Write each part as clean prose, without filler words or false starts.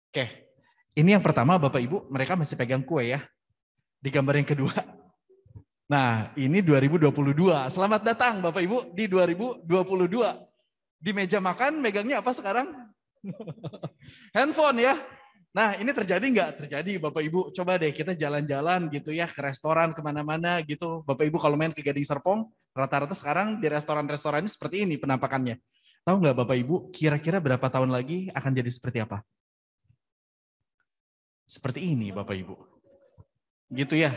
Oke, ini yang pertama Bapak Ibu, mereka masih pegang kue ya. Di gambar yang kedua. Nah, ini 2022. Selamat datang Bapak Ibu di 2022. Di meja makan megangnya apa sekarang? Handphone ya. Nah, ini terjadi nggak? Terjadi Bapak Ibu. Coba deh kita jalan-jalan gitu ya ke restoran kemana-mana gitu. Bapak Ibu kalau main ke Gading Serpong, rata-rata sekarang di restoran-restoran ini seperti ini penampakannya. Tahu nggak Bapak Ibu, kira-kira berapa tahun lagi akan jadi seperti apa? Seperti ini Bapak Ibu. Gitu ya.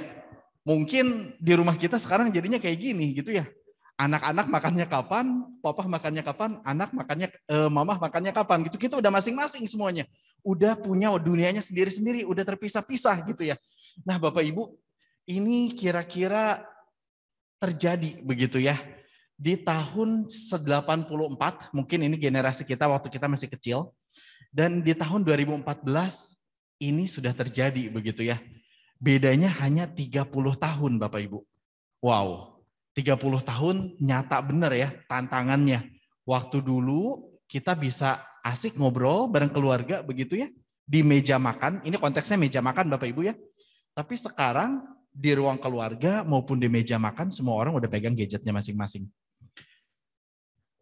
Mungkin di rumah kita sekarang jadinya kayak gini gitu ya. Anak-anak makannya kapan, papa makannya kapan, anak makannya, mamah makannya kapan gitu. Kita udah masing-masing semuanya. Udah punya dunianya sendiri-sendiri, udah terpisah-pisah gitu ya. Nah Bapak Ibu, ini kira-kira terjadi begitu ya. Di tahun 84, mungkin ini generasi kita waktu kita masih kecil. Dan di tahun 2014, ini sudah terjadi begitu ya. Bedanya hanya 30 tahun Bapak Ibu. Wow, 30 tahun nyata bener ya tantangannya. Waktu dulu kita bisa asik ngobrol bareng keluarga begitu ya. Di meja makan, ini konteksnya meja makan Bapak Ibu ya. Tapi sekarang di ruang keluarga maupun di meja makan semua orang udah pegang gadgetnya masing-masing.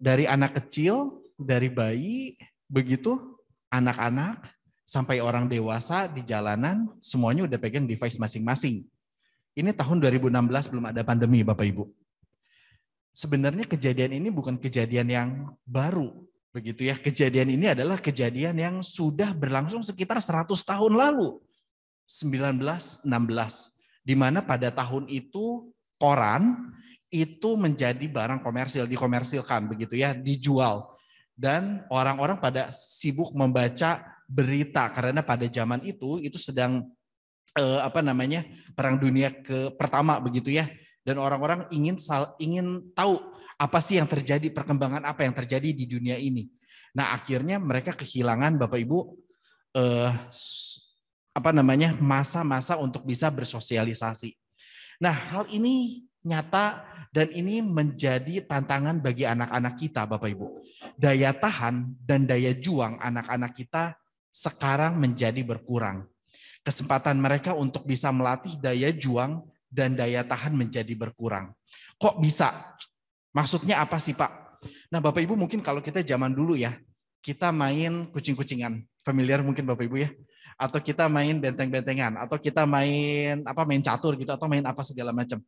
Dari anak kecil, dari bayi, begitu anak-anak, sampai orang dewasa di jalanan, semuanya udah pegang device masing-masing. Ini tahun 2016 belum ada pandemi Bapak Ibu. Sebenarnya kejadian ini bukan kejadian yang baru. Begitu ya, kejadian ini adalah kejadian yang sudah berlangsung sekitar 100 tahun lalu. 1916. Di mana pada tahun itu koran itu menjadi barang komersil, dikomersilkan begitu ya, dijual. Dan orang-orang pada sibuk membaca berita karena pada zaman itu sedang Perang Dunia pertama begitu ya. Dan orang-orang ingin tahu apa sih yang terjadi, perkembangan apa yang terjadi di dunia ini. Nah, akhirnya mereka kehilangan Bapak Ibu masa-masa untuk bisa bersosialisasi. Nah, hal ini nyata dan ini menjadi tantangan bagi anak-anak kita, Bapak Ibu. Daya tahan dan daya juang anak-anak kita sekarang menjadi berkurang. Kesempatan mereka untuk bisa melatih daya juang dan daya tahan menjadi berkurang. Kok bisa? Maksudnya apa sih, Pak? Nah, Bapak Ibu mungkin kalau kita zaman dulu ya, kita main kucing-kucingan. Familiar mungkin Bapak Ibu ya? Atau kita main benteng-bentengan, atau kita main catur gitu, atau main apa segala macam.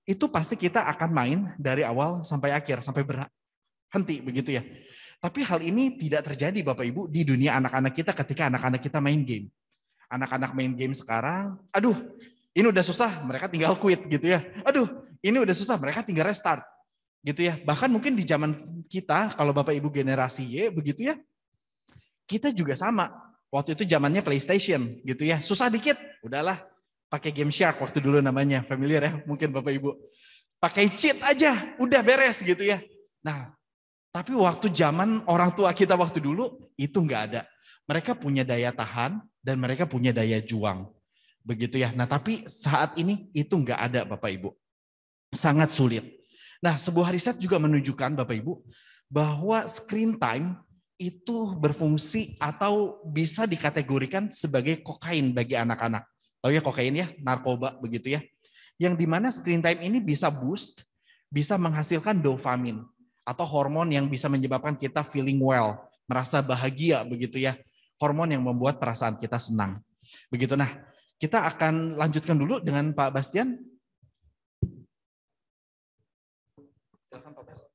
Itu pasti kita akan main dari awal sampai akhir, sampai berhenti begitu ya. Tapi hal ini tidak terjadi Bapak Ibu di dunia anak-anak kita ketika anak-anak kita main game. Anak-anak main game sekarang, aduh, ini udah susah, mereka tinggal quit gitu ya. Aduh, ini udah susah, mereka tinggal restart gitu ya. Bahkan mungkin di zaman kita, kalau Bapak Ibu generasi Y begitu ya, kita juga sama. Waktu itu zamannya PlayStation gitu ya. Susah dikit, udahlah pakai Game Shark waktu dulu namanya, familiar ya mungkin Bapak Ibu. Pakai cheat aja, udah beres gitu ya. Nah, tapi waktu zaman orang tua kita waktu dulu itu nggak ada. Mereka punya daya tahan dan mereka punya daya juang. Begitu ya. Nah, tapi saat ini itu nggak ada Bapak Ibu. Sangat sulit. Nah, sebuah riset juga menunjukkan Bapak Ibu bahwa screen time itu berfungsi atau bisa dikategorikan sebagai kokain bagi anak-anak. Oh ya, kokain ya, narkoba begitu ya. Yang dimana screen time ini bisa boost, bisa menghasilkan dopamin atau hormon yang bisa menyebabkan kita feeling well, merasa bahagia begitu ya. Hormon yang membuat perasaan kita senang. Begitu. Nah, kita akan lanjutkan dulu dengan Pak Bastian. Silakan Pak Bastian.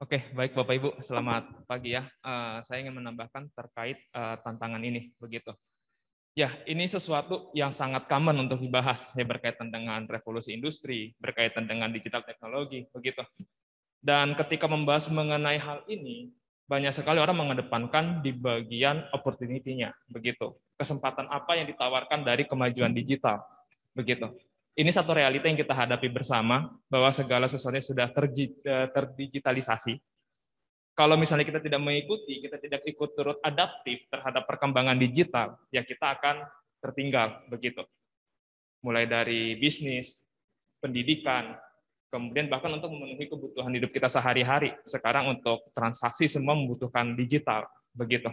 Oke, baik Bapak Ibu, selamat pagi ya. Saya ingin menambahkan terkait tantangan ini, begitu. Ya, ini sesuatu yang sangat common untuk dibahas, ya, berkaitan dengan revolusi industri, berkaitan dengan digital teknologi, begitu. Dan ketika membahas mengenai hal ini, banyak sekali orang mengedepankan di bagian opportunity-nya, begitu. Kesempatan apa yang ditawarkan dari kemajuan digital, begitu. Ini satu realita yang kita hadapi bersama, bahwa segala sesuatunya sudah terdigitalisasi. Kalau misalnya kita tidak mengikuti, kita tidak ikut turut adaptif terhadap perkembangan digital, ya kita akan tertinggal begitu. Mulai dari bisnis, pendidikan, kemudian bahkan untuk memenuhi kebutuhan hidup kita sehari-hari. Sekarang untuk transaksi semua membutuhkan digital, begitu.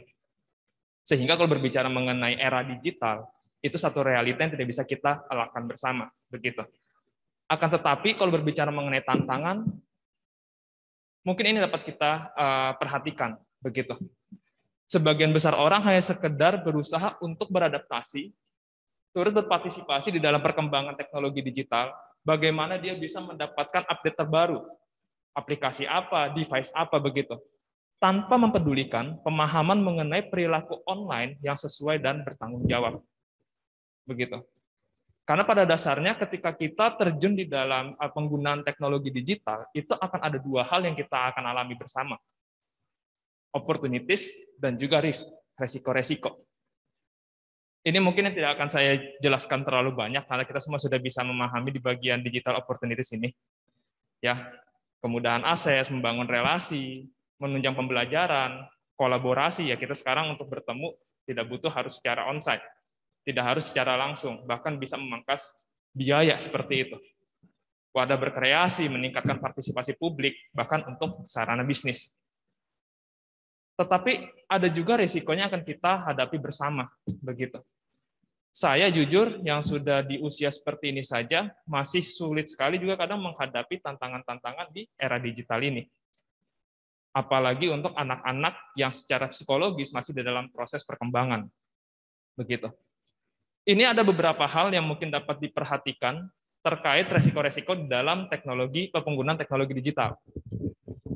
Sehingga kalau berbicara mengenai era digital, itu satu realita yang tidak bisa kita lakukan bersama, begitu. Akan tetapi kalau berbicara mengenai tantangan, mungkin ini dapat kita perhatikan, begitu. Sebagian besar orang hanya sekedar berusaha untuk beradaptasi, turut berpartisipasi di dalam perkembangan teknologi digital, bagaimana dia bisa mendapatkan update terbaru, aplikasi apa, device apa, begitu. Tanpa mempedulikan pemahaman mengenai perilaku online yang sesuai dan bertanggung jawab. Begitu. Karena pada dasarnya ketika kita terjun di dalam penggunaan teknologi digital, itu akan ada dua hal yang kita akan alami bersama. Opportunities dan juga risk, resiko-resiko. Ini mungkin yang tidak akan saya jelaskan terlalu banyak karena kita semua sudah bisa memahami di bagian digital opportunities ini. Ya, kemudahan akses, membangun relasi, menunjang pembelajaran, kolaborasi, ya kita sekarang untuk bertemu tidak butuh harus secara onsite. Tidak harus secara langsung, bahkan bisa memangkas biaya seperti itu. Wadah berkreasi, meningkatkan partisipasi publik, bahkan untuk sarana bisnis. Tetapi ada juga risikonya akan kita hadapi bersama, begitu. Saya jujur yang sudah di usia seperti ini saja, masih sulit sekali juga kadang menghadapi tantangan-tantangan di era digital ini. Apalagi untuk anak-anak yang secara psikologis masih di dalam proses perkembangan. Begitu. Ini ada beberapa hal yang mungkin dapat diperhatikan terkait resiko-resiko dalam penggunaan teknologi digital.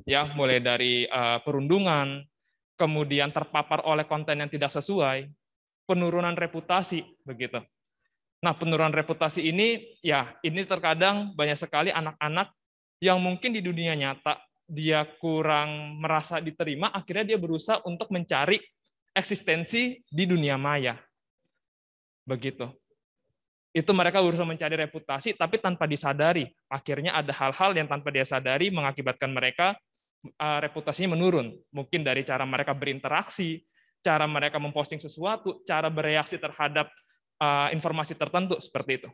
Ya, mulai dari perundungan, kemudian terpapar oleh konten yang tidak sesuai, penurunan reputasi, begitu. Nah, penurunan reputasi ini, ya, ini terkadang banyak sekali anak-anak yang mungkin di dunia nyata dia kurang merasa diterima, akhirnya dia berusaha untuk mencari eksistensi di dunia maya. Begitu. Itu mereka berusaha mencari reputasi, tapi tanpa disadari. Akhirnya ada hal-hal yang tanpa dia sadari mengakibatkan mereka reputasinya menurun. Mungkin dari cara mereka berinteraksi, cara mereka memposting sesuatu, cara bereaksi terhadap informasi tertentu, seperti itu.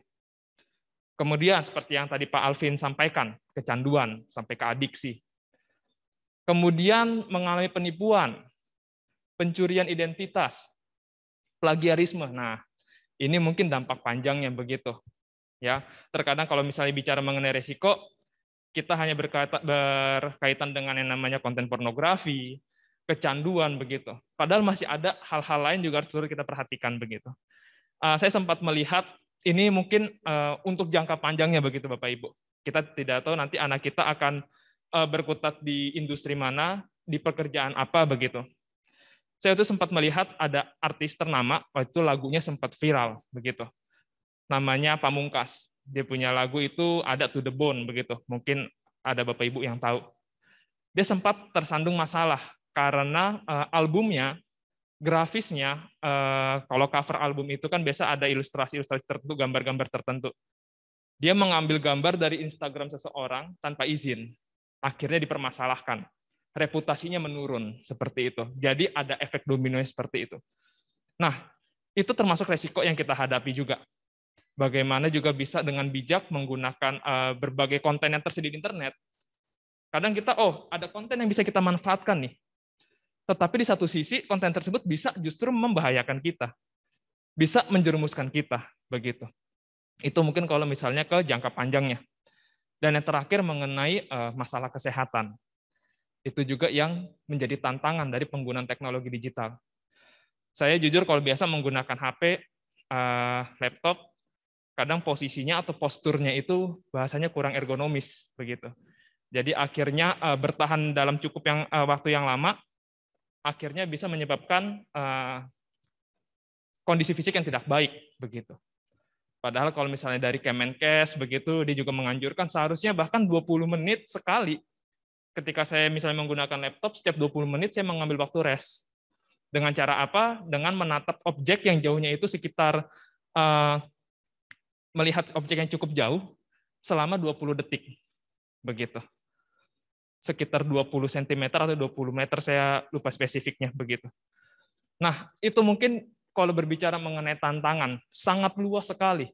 Kemudian, seperti yang tadi Pak Alvin sampaikan, kecanduan, sampai ke adiksi. Kemudian mengalami penipuan, pencurian identitas, plagiarisme. Nah, ini mungkin dampak panjangnya begitu. Ya, terkadang kalau misalnya bicara mengenai resiko, kita hanya berkaitan dengan yang namanya konten pornografi, kecanduan begitu. Padahal masih ada hal-hal lain juga harus kita perhatikan begitu. Saya sempat melihat ini mungkin untuk jangka panjangnya begitu Bapak Ibu. Kita tidak tahu nanti anak kita akan berkutat di industri mana, di pekerjaan apa begitu. Saya itu sempat melihat ada artis ternama, waktu itu lagunya sempat viral begitu. Namanya Pamungkas. Dia punya lagu itu ada To The Bone begitu. Mungkin ada Bapak Ibu yang tahu. Dia sempat tersandung masalah karena albumnya, grafisnya, kalau cover album itu kan biasa ada ilustrasi-ilustrasi tertentu, gambar-gambar tertentu. Dia mengambil gambar dari Instagram seseorang tanpa izin. Akhirnya dipermasalahkan. Reputasinya menurun seperti itu. Jadi ada efek domino seperti itu. Nah, itu termasuk resiko yang kita hadapi juga. Bagaimana juga bisa dengan bijak menggunakan berbagai konten yang tersedia di internet. Kadang kita, ada konten yang bisa kita manfaatkan nih. Tetapi di satu sisi, konten tersebut bisa justru membahayakan kita. Bisa menjerumuskan kita, begitu. Itu mungkin kalau misalnya ke jangka panjangnya. Dan yang terakhir mengenai masalah kesehatan. Itu juga yang menjadi tantangan dari penggunaan teknologi digital. Saya jujur kalau biasa menggunakan HP, laptop, kadang posisinya atau posturnya itu bahasanya kurang ergonomis begitu. Jadi akhirnya bertahan dalam waktu yang lama, akhirnya bisa menyebabkan kondisi fisik yang tidak baik begitu. Padahal kalau misalnya dari Kemenkes begitu, dia juga menganjurkan seharusnya bahkan 20 menit sekali. Ketika saya misalnya menggunakan laptop, setiap 20 menit saya mengambil waktu rest. Dengan cara apa? Dengan menatap objek yang jauhnya itu sekitar melihat objek yang cukup jauh selama 20 detik. Begitu. Sekitar 20 cm atau 20 meter, saya lupa spesifiknya begitu. Nah, itu mungkin kalau berbicara mengenai tantangan, sangat luas sekali.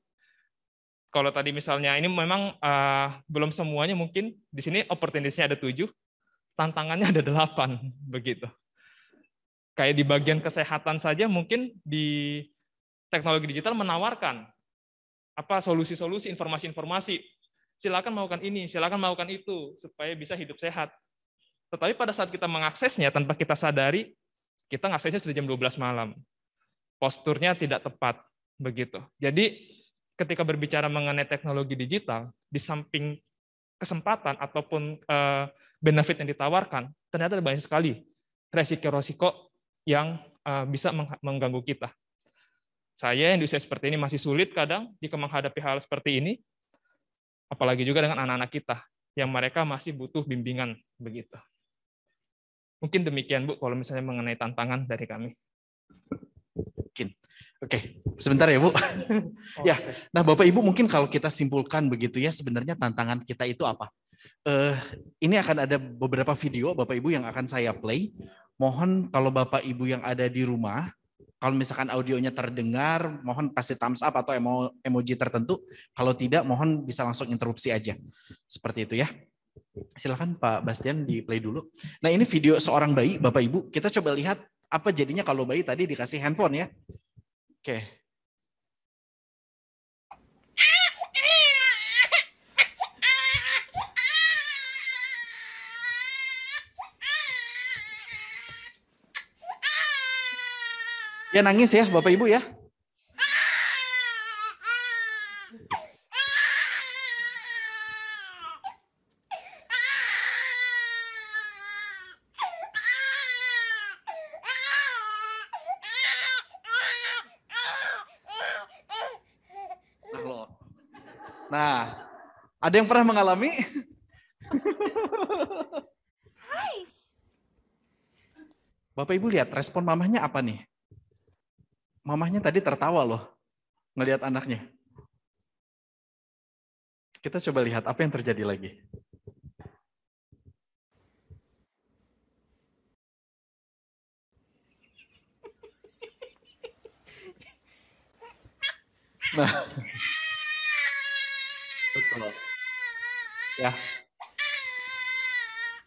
Kalau tadi misalnya ini memang belum semuanya, mungkin di sini opportunity-nya ada 7, tantangannya ada 8 begitu. Kayak di bagian kesehatan saja mungkin di teknologi digital menawarkan apa solusi-solusi, informasi-informasi. Silakan melakukan ini, silakan melakukan itu supaya bisa hidup sehat. Tetapi pada saat kita mengaksesnya tanpa kita sadari, kita mengaksesnya sudah jam 12 malam. Posturnya tidak tepat begitu. Jadi ketika berbicara mengenai teknologi digital, di samping kesempatan ataupun benefit yang ditawarkan, ternyata ada banyak sekali resiko-resiko yang bisa mengganggu kita. Saya yang di usia seperti ini masih sulit kadang jika menghadapi hal seperti ini, apalagi juga dengan anak-anak kita yang mereka masih butuh bimbingan begitu. Mungkin demikian Bu, kalau misalnya mengenai tantangan dari kami. Mungkin. Oke, sebentar ya Bu. Ya, nah Bapak Ibu mungkin kalau kita simpulkan begitu ya, sebenarnya tantangan kita itu apa? Ini akan ada beberapa video Bapak Ibu yang akan saya play. Mohon kalau Bapak Ibu yang ada di rumah, kalau misalkan audionya terdengar, mohon kasih thumbs up atau emoji tertentu. Kalau tidak, mohon bisa langsung interupsi aja. Seperti itu ya. Silakan Pak Bastian di play dulu. Nah ini video seorang bayi, Bapak Ibu. Kita coba lihat apa jadinya kalau bayi tadi dikasih handphone ya. Oke. Ya nangis ya Bapak Ibu ya. Nah, ada yang pernah mengalami? Bapak Ibu lihat respon mamahnya apa nih? Mamahnya tadi tertawa loh, ngelihat anaknya. Kita coba lihat apa yang terjadi lagi. Nah, betul. Ya.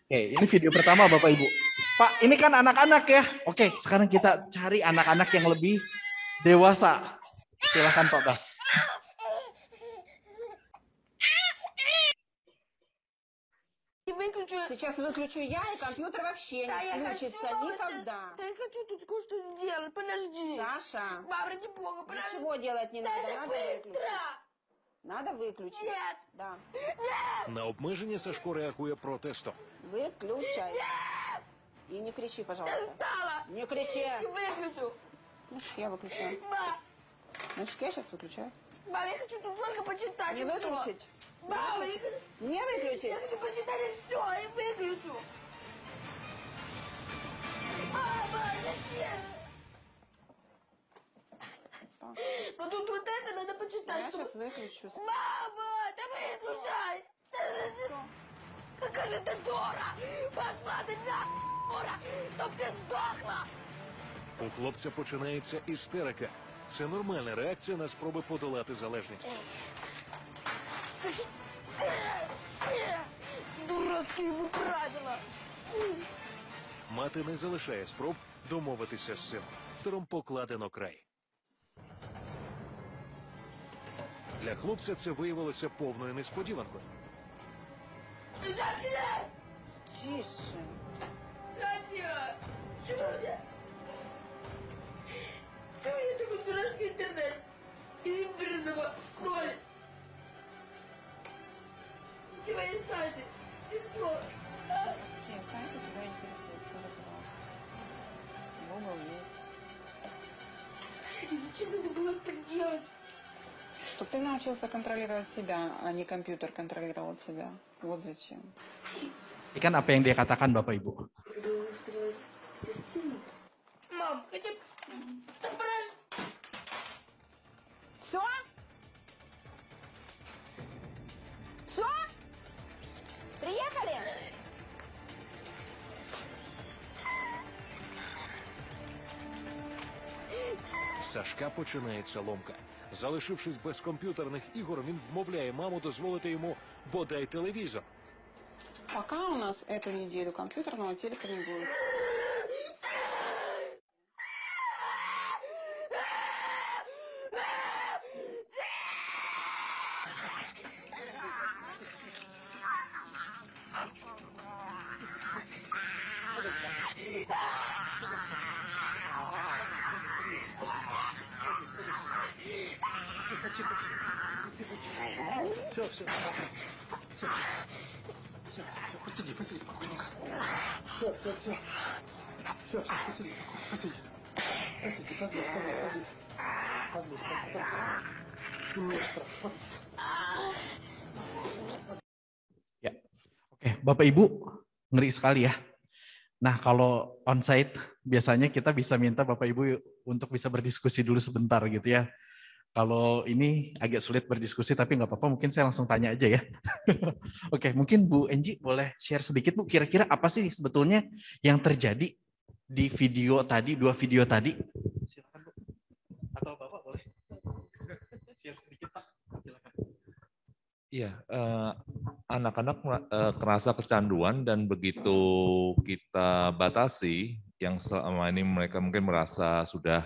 Oke, ini video pertama Bapak Ibu. Pak, ini kan anak-anak ya. Oke, sekarang kita cari anak-anak yang lebih dewasa. Silakan Pak Bas. Сейчас выключу я, и компьютер вообще не включится никогда. Да я хочу тут кое-что сделать, подожди. Саша, Мам, ради бога, подожди. ничего делать не надо, надо выключить. Быстро! Надо выключить. Нет! Да. На обмеження Сашко реагує протестом. Выключай. И не кричи, пожалуйста. Достала! Не кричи. Выключу. Значит, я выключаю. Мам, Значит, я сейчас выключаю. мам, я хочу тут только почитать. Не и всё. выключить. Мама, я хочу, Не выключить. я хочу почитать и все, и выключу. Мама, зачем? Так, Ну тут вот это надо почитать. Я чтобы- сейчас выключу. Мама, да выслушай! Какая же ты дура! Пошла ты на дура! Чтоб ты сдохла! У хлопця починається істерика. Це нормальна реакція на спроби подолати залежність. Дурацкие ему правила! Мати не залишає спроб домовитися з сином. Тором покладено край. Для хлопця це виявилося повною несподіванкою. Тише. Надя! Чего мне? Чего мне такой дурацкий интернет? Из имбирного ноль! У тебя есть сайты, и все. Какие сайты тебя интересуют? Скажи, пожалуйста. Google есть. И зачем надо было так делать? Чтобы ты научился контролировать себя, а не компьютер контролировал тебя. Вот зачем. Ini kan apa yang dia katakan Bapak Ibu. Мам, хотя бы... Все? Сашка починається ломка. Залишившись без комп'ютерних ігор, він вмовляє маму дозволити йому бодай телевізор. Пока у нас эту неделю компьютерного телека не будет. Ya, oke, Bapak Ibu, ngeri sekali ya. Nah, kalau onsite biasanya kita bisa minta Bapak Ibu untuk bisa berdiskusi dulu sebentar gitu ya. Kalau ini agak sulit berdiskusi, tapi nggak apa-apa, mungkin saya langsung tanya aja ya. Oke, mungkin Bu Enji boleh share sedikit Bu, kira-kira apa sih sebetulnya yang terjadi di video tadi, 2 video tadi? Silakan Bu. Atau Bapak boleh share sedikit Pak, silakan. Iya, anak-anak kerasa kecanduan dan begitu kita batasi, yang selama ini mereka mungkin merasa sudah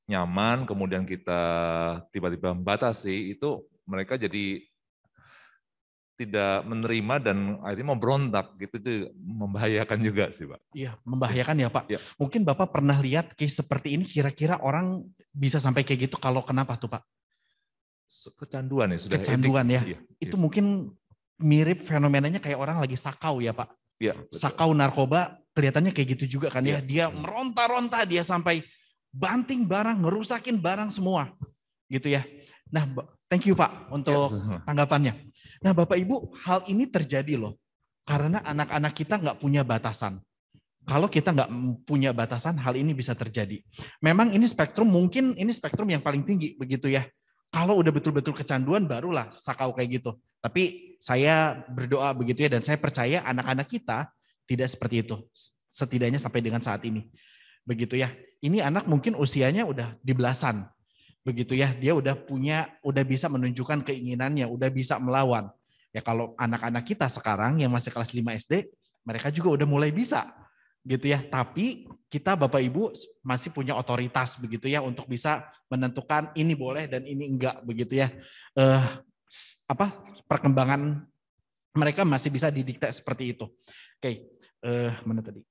nyaman, kemudian kita tiba-tiba membatasi, itu mereka jadi tidak menerima dan akhirnya memberontak, gitu, itu membahayakan juga sih Pak. Iya, membahayakan ya Pak. Ya. Mungkin Bapak pernah lihat case seperti ini, kira-kira orang bisa sampai kayak gitu kalau kenapa tuh Pak? Kecanduan ya sudah. Kecanduan ya. Iya, Itu mungkin mirip fenomenanya kayak orang lagi sakau ya Pak. iya, Sakau narkoba kelihatannya kayak gitu juga kan ya. Iya. Dia meronta-ronta, dia sampai banting barang, ngerusakin barang semua. Gitu ya. Nah, thank you Pak untuk tanggapannya. Nah Bapak Ibu, hal ini terjadi loh. Karena anak-anak kita nggak punya batasan. Kalau kita nggak punya batasan, hal ini bisa terjadi. Memang ini spektrum, mungkin ini spektrum yang paling tinggi begitu ya. Kalau udah betul-betul kecanduan, barulah sakau kayak gitu. Tapi saya berdoa begitu ya, dan saya percaya anak-anak kita tidak seperti itu. Setidaknya sampai dengan saat ini. Begitu ya. Ini anak mungkin usianya udah di belasan. Begitu ya, dia udah bisa menunjukkan keinginannya, udah bisa melawan. Ya kalau anak-anak kita sekarang yang masih kelas 5 SD, mereka juga udah mulai bisa. Gitu ya, tapi kita Bapak Ibu masih punya otoritas begitu ya untuk bisa menentukan ini boleh dan ini enggak begitu ya. Perkembangan mereka masih bisa didikte seperti itu. Oke, mana tadi?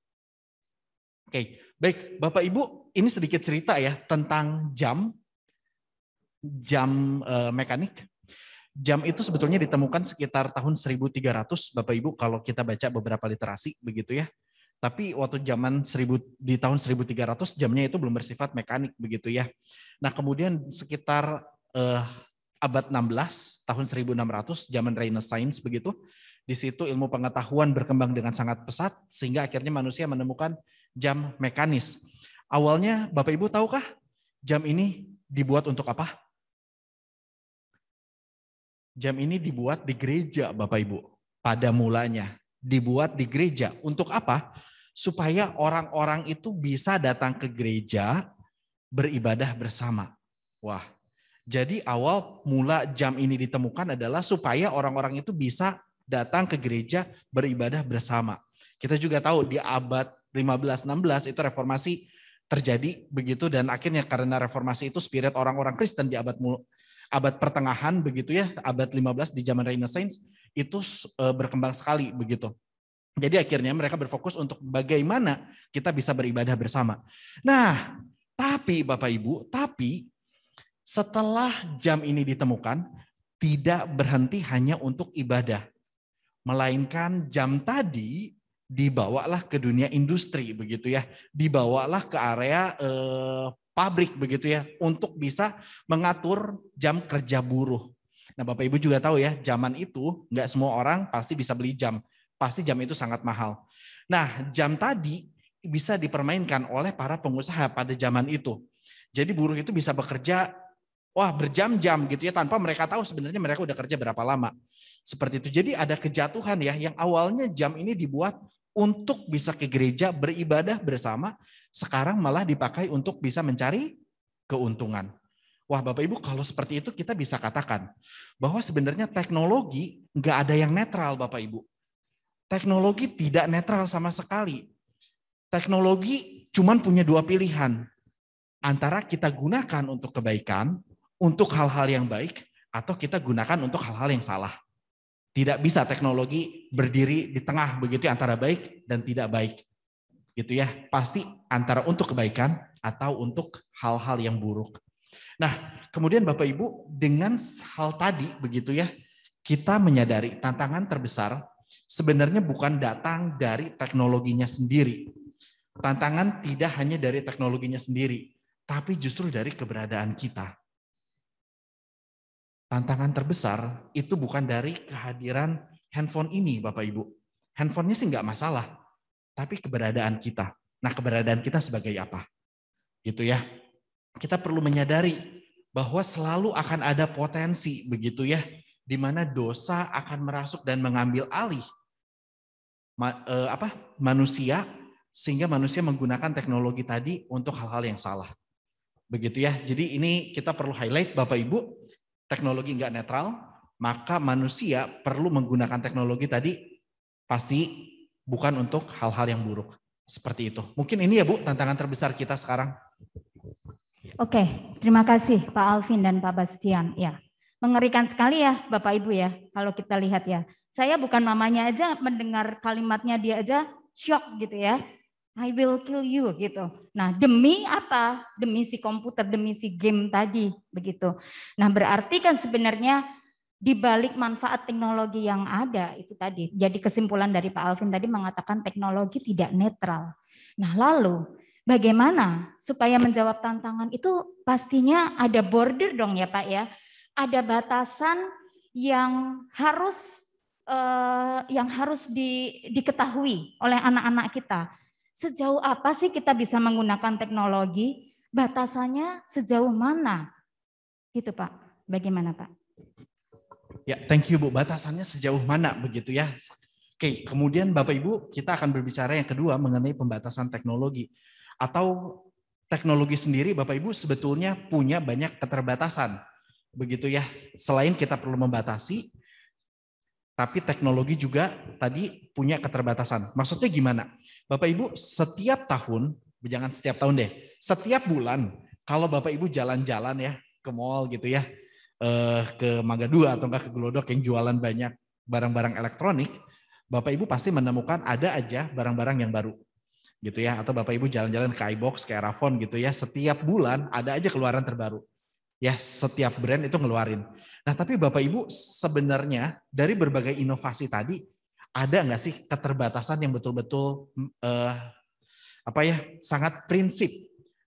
Oke, baik Bapak Ibu, ini sedikit cerita ya tentang jam mekanik. Jam itu sebetulnya ditemukan sekitar tahun 1300 Bapak Ibu kalau kita baca beberapa literasi begitu ya. Tapi waktu di tahun 1300 jamnya itu belum bersifat mekanik begitu ya. Nah kemudian sekitar abad 16 tahun 1600 zaman Renaissance begitu. Di situ ilmu pengetahuan berkembang dengan sangat pesat sehingga akhirnya manusia menemukan jam mekanis. Awalnya Bapak Ibu tahukah jam ini dibuat untuk apa? Jam ini dibuat di gereja Bapak Ibu. Pada mulanya dibuat di gereja. Untuk apa? Supaya orang-orang itu bisa datang ke gereja beribadah bersama. Wah, jadi awal mula jam ini ditemukan adalah supaya orang-orang itu bisa datang ke gereja beribadah bersama. Kita juga tahu di abad 15-16 itu reformasi terjadi begitu dan akhirnya karena reformasi itu spirit orang-orang Kristen di abad pertengahan begitu ya, abad 15 di zaman Renaissance itu berkembang sekali begitu. Jadi akhirnya mereka berfokus untuk bagaimana kita bisa beribadah bersama. Nah, tapi Bapak Ibu, setelah jam ini ditemukan, tidak berhenti hanya untuk ibadah. Melainkan jam tadi dibawalah ke dunia industri begitu ya. Dibawalah ke area pabrik begitu ya, untuk bisa mengatur jam kerja buruh. Nah Bapak Ibu juga tahu ya, zaman itu nggak semua orang pasti bisa beli jam. Pasti jam itu sangat mahal. Nah, jam tadi bisa dipermainkan oleh para pengusaha pada zaman itu. Jadi buruh itu bisa bekerja berjam-jam gitu ya tanpa mereka tahu sebenarnya mereka udah kerja berapa lama. Seperti itu. Jadi ada kejatuhan ya yang awalnya jam ini dibuat untuk bisa ke gereja beribadah bersama, sekarang malah dipakai untuk bisa mencari keuntungan. Wah Bapak Ibu, kalau seperti itu kita bisa katakan bahwa sebenarnya teknologi nggak ada yang netral Bapak Ibu. Teknologi tidak netral sama sekali. Teknologi cuman punya dua pilihan. Antara kita gunakan untuk kebaikan, untuk hal-hal yang baik, atau kita gunakan untuk hal-hal yang salah. Tidak bisa teknologi berdiri di tengah begitu antara baik dan tidak baik. Gitu ya, pasti antara untuk kebaikan atau untuk hal-hal yang buruk. Nah, kemudian Bapak Ibu, dengan hal tadi begitu ya, kita menyadari tantangan terbesar sebenarnya bukan datang dari teknologinya sendiri. Tantangan tidak hanya dari teknologinya sendiri, tapi justru dari keberadaan kita. Tantangan terbesar itu bukan dari kehadiran handphone ini, Bapak Ibu. Handphonenya sih nggak masalah, tapi keberadaan kita. Nah, keberadaan kita sebagai apa? Gitu ya. Kita perlu menyadari bahwa selalu akan ada potensi begitu ya, di mana dosa akan merasuk dan mengambil alih manusia, sehingga manusia menggunakan teknologi tadi untuk hal-hal yang salah. Begitu ya. Jadi ini kita perlu highlight Bapak Ibu, teknologi nggak netral, maka manusia perlu menggunakan teknologi tadi pasti bukan untuk hal-hal yang buruk. Seperti itu. Mungkin ini ya Bu, tantangan terbesar kita sekarang. Oke, terima kasih Pak Alvin dan Pak Bastian. Ya, mengerikan sekali ya Bapak Ibu ya, kalau kita lihat ya. Saya bukan mamanya aja mendengar kalimatnya dia aja shock gitu ya. I will kill you gitu. Nah, demi apa? Demi si komputer, demi si game tadi begitu. Nah, berarti kan sebenarnya di balik manfaat teknologi yang ada itu tadi. Jadi kesimpulan dari Pak Alvin tadi mengatakan teknologi tidak netral. Nah, lalu bagaimana supaya menjawab tantangan itu pastinya ada border dong ya Pak ya. Ada batasan yang harus diketahui oleh anak-anak kita. Sejauh apa sih kita bisa menggunakan teknologi? Batasannya sejauh mana? Gitu Pak. Bagaimana Pak? Ya, thank you Bu. Batasannya sejauh mana begitu ya? Oke, kemudian Bapak Ibu kita akan berbicara yang kedua mengenai pembatasan teknologi. Atau teknologi sendiri Bapak Ibu sebetulnya punya banyak keterbatasan. Begitu ya, selain kita perlu membatasi, tapi teknologi juga tadi punya keterbatasan. Maksudnya gimana? Bapak Ibu setiap tahun, jangan setiap tahun deh, setiap bulan kalau Bapak Ibu jalan-jalan ya ke mall gitu ya, ke Mangga 2 atau enggak ke Glodok yang jualan banyak barang-barang elektronik, Bapak Ibu pasti menemukan ada aja barang-barang yang baru. Gitu ya, atau Bapak Ibu jalan-jalan ke iBox, ke Erafon gitu ya, setiap bulan ada aja keluaran terbaru. Ya, setiap brand itu ngeluarin. Nah, tapi Bapak Ibu sebenarnya dari berbagai inovasi tadi ada nggak sih keterbatasan yang betul-betul sangat prinsip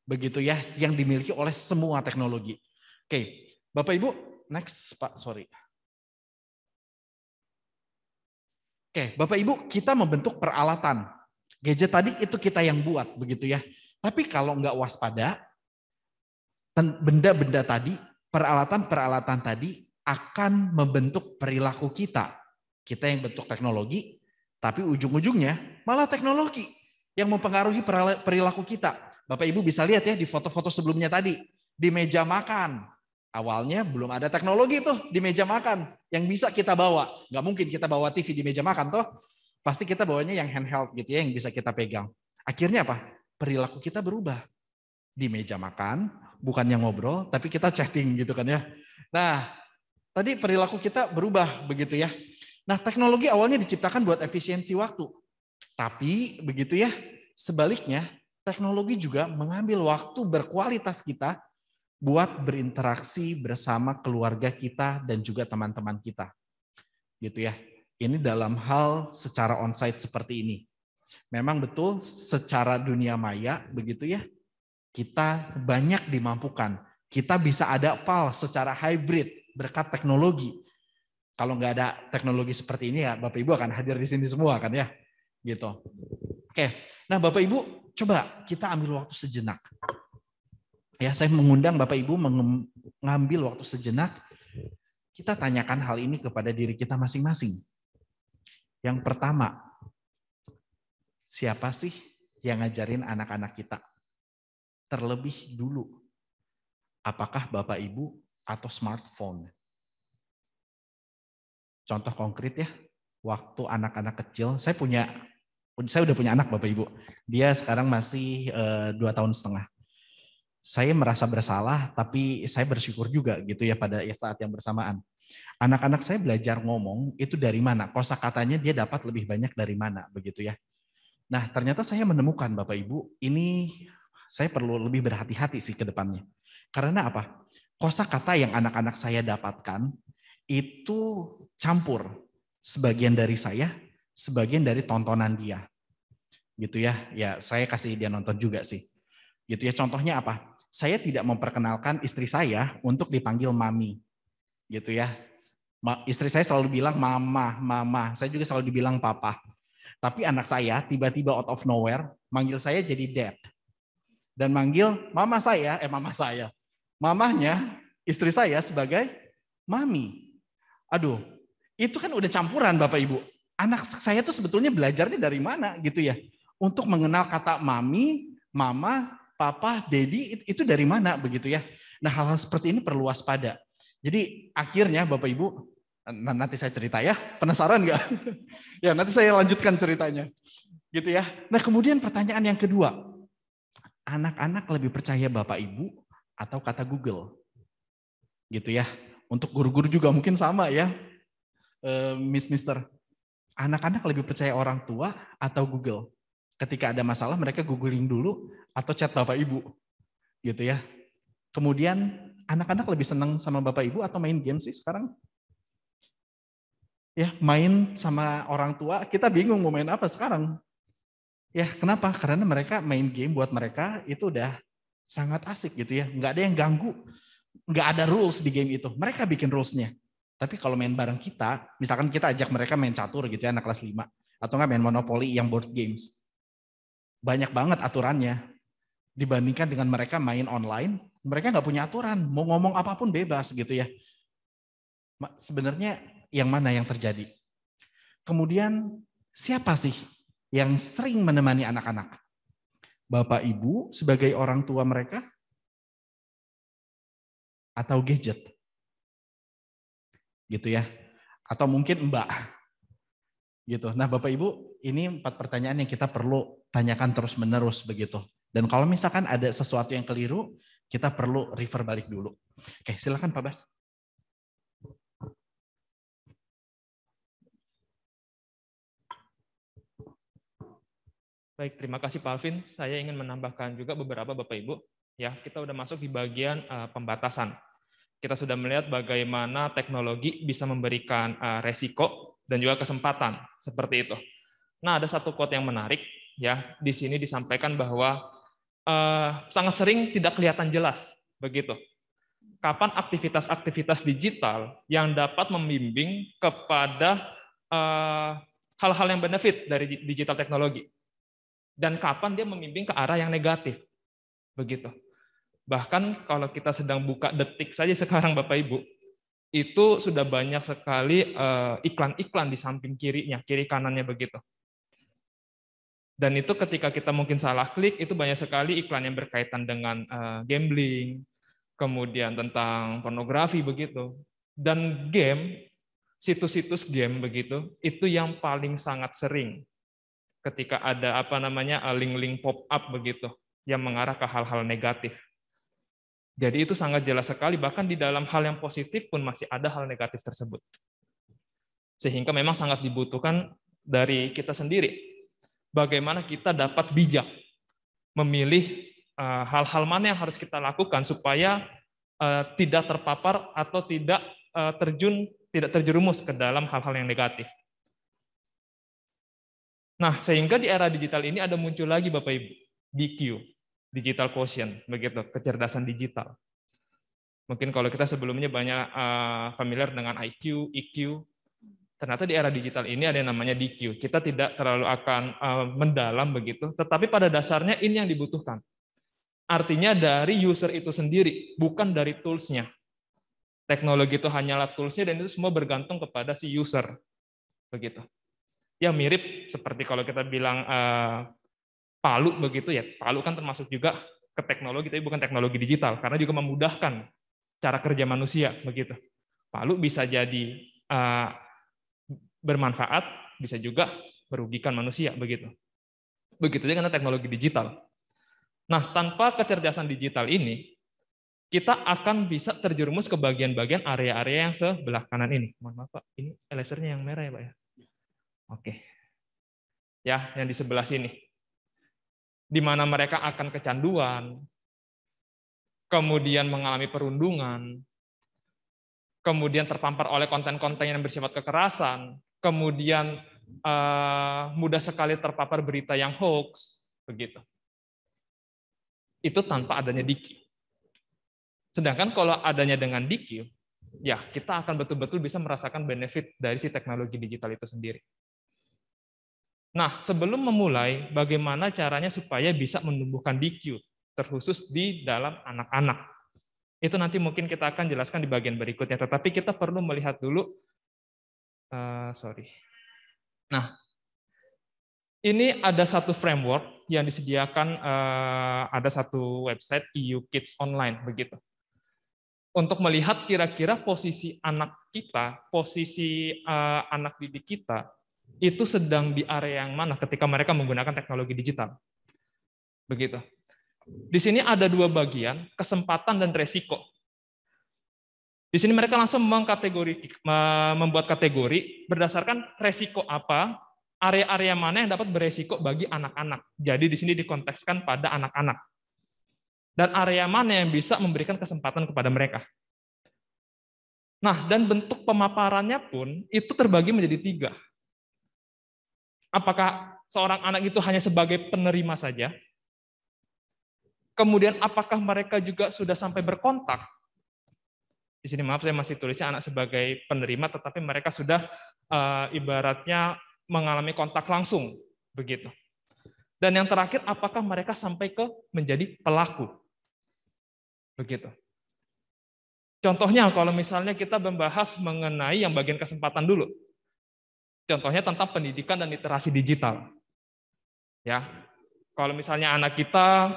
begitu ya yang dimiliki oleh semua teknologi. Oke, Bapak Ibu, next Pak, sorry. Oke, Bapak Ibu, kita membentuk peralatan. Gadget tadi itu kita yang buat begitu ya. Tapi kalau nggak waspada, benda-benda tadi, peralatan-peralatan tadi akan membentuk perilaku kita. Kita yang bentuk teknologi, tapi ujung-ujungnya malah teknologi yang mempengaruhi perilaku kita. Bapak Ibu bisa lihat ya di foto-foto sebelumnya tadi, di meja makan. Awalnya belum ada teknologi tuh di meja makan yang bisa kita bawa. Nggak mungkin kita bawa TV di meja makan toh. Pasti kita bawanya yang handheld gitu ya, yang bisa kita pegang. Akhirnya apa? Perilaku kita berubah. Di meja makan, bukan yang ngobrol, tapi kita chatting gitu kan ya. Nah, tadi perilaku kita berubah begitu ya. Nah, teknologi awalnya diciptakan buat efisiensi waktu. Tapi begitu ya, sebaliknya teknologi juga mengambil waktu berkualitas kita buat berinteraksi bersama keluarga kita dan juga teman-teman kita. Gitu ya. Ini dalam hal secara onsite seperti ini. Memang betul secara dunia maya begitu ya. Kita banyak dimampukan. Kita bisa ada PAL secara hybrid berkat teknologi. Kalau nggak ada teknologi seperti ini ya Bapak Ibu akan hadir di sini semua kan ya. Gitu. Oke. Nah Bapak Ibu coba kita ambil waktu sejenak. Ya, saya mengundang Bapak Ibu mengambil waktu sejenak. Kita tanyakan hal ini kepada diri kita masing-masing. Yang pertama, siapa sih yang ngajarin anak-anak kita? Terlebih dulu, Apakah Bapak Ibu atau smartphone? Contoh konkret ya, waktu anak-anak kecil, saya udah punya anak Bapak Ibu. Dia sekarang masih 2 tahun setengah. Saya merasa bersalah, tapi saya bersyukur juga gitu ya pada saat yang bersamaan. Anak-anak saya belajar ngomong itu dari mana? Kosakatanya dia dapat lebih banyak dari mana begitu ya. Nah, ternyata saya menemukan Bapak Ibu, ini saya perlu lebih berhati-hati sih ke depannya. Karena apa? Kosakata yang anak-anak saya dapatkan itu campur. Sebagian dari saya, sebagian dari tontonan dia. Gitu ya. Ya, saya kasih dia nonton juga sih. Gitu ya. Contohnya apa? Saya tidak memperkenalkan istri saya untuk dipanggil mami. Gitu ya. Istri saya selalu bilang mama, mama. Saya juga selalu dibilang papa. Tapi anak saya tiba-tiba out of nowhere manggil saya jadi dad. Dan manggil mamahnya istri saya sebagai mami. Aduh, itu kan udah campuran Bapak Ibu. Anak saya tuh sebetulnya belajarnya dari mana gitu ya. Untuk mengenal kata mami, mama, papa, daddy itu dari mana begitu ya. Nah, hal-hal seperti ini perlu waspada. Jadi akhirnya Bapak Ibu, nanti saya cerita ya, penasaran nggak? Ya nanti saya lanjutkan ceritanya. Gitu ya. Nah kemudian pertanyaan yang kedua, anak-anak lebih percaya Bapak Ibu atau kata Google? Gitu ya. Untuk guru-guru juga mungkin sama ya, Mister. Anak-anak lebih percaya orang tua atau Google? Ketika ada masalah mereka googling dulu atau chat Bapak Ibu, gitu ya. Kemudian anak-anak lebih senang sama Bapak Ibu atau main game sih sekarang? Ya, main sama orang tua, kita bingung mau main apa sekarang. Ya, kenapa? Karena mereka main game buat mereka itu udah sangat asik gitu ya. Nggak ada yang ganggu, nggak ada rules di game itu. Mereka bikin rules-nya. Tapi kalau main bareng kita, misalkan kita ajak mereka main catur gitu ya, anak kelas 5. Atau nggak main Monopoly yang board games. Banyak banget aturannya. Dibandingkan dengan mereka main online, mereka nggak punya aturan. Mau ngomong apapun bebas gitu ya. Sebenarnya yang mana yang terjadi? Kemudian siapa sih yang sering menemani anak-anak? Bapak Ibu sebagai orang tua mereka? Atau gadget? Gitu ya. Atau mungkin Mbak. Gitu. Nah, Bapak Ibu, ini 4 pertanyaan yang kita perlu tanyakan terus-menerus begitu. Dan kalau misalkan ada sesuatu yang keliru, kita perlu refer balik dulu. Oke, silakan Pak Bas. Baik, terima kasih Pak Alvin. Saya ingin menambahkan juga beberapa Bapak Ibu. Ya, kita udah masuk di bagian pembatasan. Kita sudah melihat bagaimana teknologi bisa memberikan resiko dan juga kesempatan seperti itu. Nah, ada satu quote yang menarik ya. Di sini disampaikan bahwa sangat sering tidak kelihatan jelas begitu. Kapan aktivitas-aktivitas digital yang dapat membimbing kepada hal-hal yang benefit dari digital teknologi. Dan kapan dia membimbing ke arah yang negatif. Begitu. Bahkan kalau kita sedang buka Detik saja sekarang Bapak Ibu, itu sudah banyak sekali iklan-iklan di samping kirinya, kiri kanannya begitu. Dan itu ketika kita mungkin salah klik, itu banyak sekali iklan yang berkaitan dengan gambling, kemudian tentang pornografi begitu. Dan game, situs-situs game begitu, itu yang paling sangat sering ketika ada link-link pop up begitu yang mengarah ke hal-hal negatif. Jadi itu sangat jelas sekali, bahkan di dalam hal yang positif pun masih ada hal negatif tersebut. Sehingga memang sangat dibutuhkan dari kita sendiri. Bagaimana kita dapat bijak memilih hal-hal mana yang harus kita lakukan supaya tidak terpapar atau tidak terjerumus ke dalam hal-hal yang negatif. Nah, sehingga di era digital ini ada muncul lagi Bapak Ibu, DQ, digital quotient, begitu, kecerdasan digital. Mungkin kalau kita sebelumnya banyak familiar dengan IQ, EQ, ternyata di era digital ini ada yang namanya DQ. Kita tidak terlalu akan mendalam begitu, tetapi pada dasarnya ini yang dibutuhkan. Artinya dari user itu sendiri, bukan dari tools-nya. Teknologi itu hanyalah tools-nya dan itu semua bergantung kepada si user. Begitu. Ya mirip seperti kalau kita bilang palu begitu ya. Palu kan termasuk juga ke teknologi, tapi bukan teknologi digital, karena juga memudahkan cara kerja manusia, begitu. Lalu bisa jadi bermanfaat, bisa juga merugikan manusia, begitu. Begitu juga dengan teknologi digital. Nah, tanpa kecerdasan digital ini, kita akan bisa terjerumus ke bagian-bagian area-area yang sebelah kanan ini. Mohon maaf Pak, ini lasernya yang merah ya Pak ya? Oke. Ya, yang di sebelah sini. Di mana mereka akan kecanduan, kemudian mengalami perundungan, kemudian terpampar oleh konten-konten yang bersifat kekerasan, kemudian mudah sekali terpapar berita yang hoax, begitu. Itu tanpa adanya DQ. Sedangkan kalau adanya dengan DQ, ya kita akan betul-betul bisa merasakan benefit dari si teknologi digital itu sendiri. Nah, sebelum memulai, bagaimana caranya supaya bisa menumbuhkan DQ, terkhusus di dalam anak-anak. Itu nanti mungkin kita akan jelaskan di bagian berikutnya, tetapi kita perlu melihat dulu, Nah, ini ada satu framework yang disediakan, ada satu website EU Kids Online, begitu. Untuk melihat kira-kira posisi anak kita, posisi anak didik kita, itu sedang di area yang mana ketika mereka menggunakan teknologi digital. Begitu. Di sini ada dua bagian, kesempatan dan resiko. Di sini mereka langsung membuat kategori berdasarkan resiko apa, area-area mana yang dapat beresiko bagi anak-anak. Jadi di sini dikontekskan pada anak-anak. Dan area mana yang bisa memberikan kesempatan kepada mereka. Nah, dan bentuk pemaparannya pun itu terbagi menjadi 3. Apakah seorang anak itu hanya sebagai penerima saja? Kemudian apakah mereka juga sudah sampai berkontak? Di sini maaf saya masih tulisnya anak sebagai penerima, tetapi mereka sudah ibaratnya mengalami kontak langsung, begitu. Dan yang terakhir, apakah mereka sampai ke menjadi pelaku? Begitu. Contohnya kalau misalnya kita membahas mengenai yang bagian kesempatan dulu. Contohnya tentang pendidikan dan literasi digital. Ya. Kalau misalnya anak kita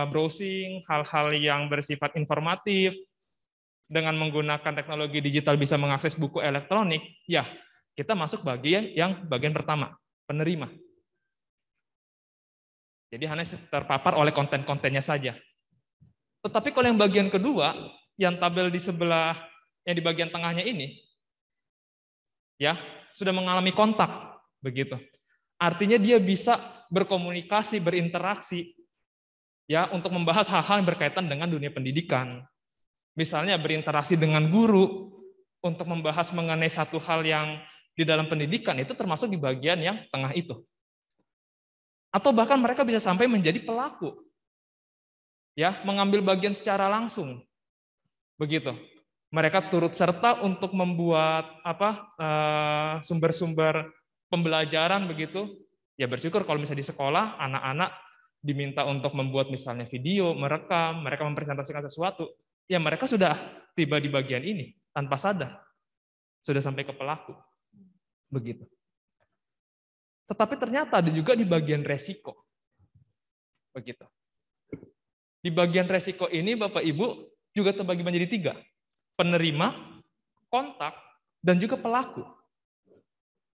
browsing hal-hal yang bersifat informatif dengan menggunakan teknologi digital bisa mengakses buku elektronik, ya, kita masuk bagian pertama, penerima. Jadi hanya terpapar oleh konten-kontennya saja. Tetapi kalau yang bagian kedua, yang tabel di sebelah, yang di bagian tengahnya ini, ya sudah mengalami kontak, begitu. Artinya dia bisa berkomunikasi, berinteraksi, ya untuk membahas hal-hal yang berkaitan dengan dunia pendidikan. Misalnya berinteraksi dengan guru untuk membahas mengenai satu hal yang di dalam pendidikan itu termasuk di bagian yang tengah itu. Atau bahkan mereka bisa sampai menjadi pelaku, ya mengambil bagian secara langsung, begitu. Mereka turut serta untuk membuat sumber-sumber pembelajaran, begitu. Ya bersyukur kalau misalnya di sekolah anak-anak diminta untuk membuat misalnya video, merekam, mereka mempresentasikan sesuatu, ya mereka sudah tiba di bagian ini tanpa sadar, sudah sampai ke pelaku, begitu. Tetapi ternyata ada juga di bagian resiko, begitu. Di bagian resiko ini Bapak Ibu juga terbagi menjadi 3. Penerima, kontak, dan juga pelaku.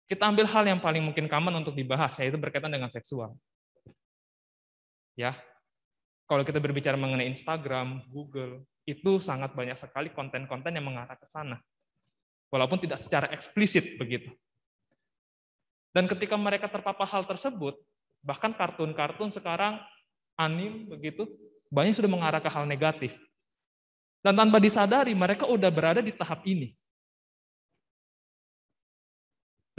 Kita ambil hal yang paling mungkin common untuk dibahas, yaitu berkaitan dengan seksual. Ya, kalau kita berbicara mengenai Instagram, Google, itu sangat banyak sekali konten-konten yang mengarah ke sana. Walaupun tidak secara eksplisit, begitu. Dan ketika mereka terpapar hal tersebut, bahkan kartun-kartun sekarang, anime, begitu, banyak sudah mengarah ke hal negatif. Dan tanpa disadari, mereka udah berada di tahap ini.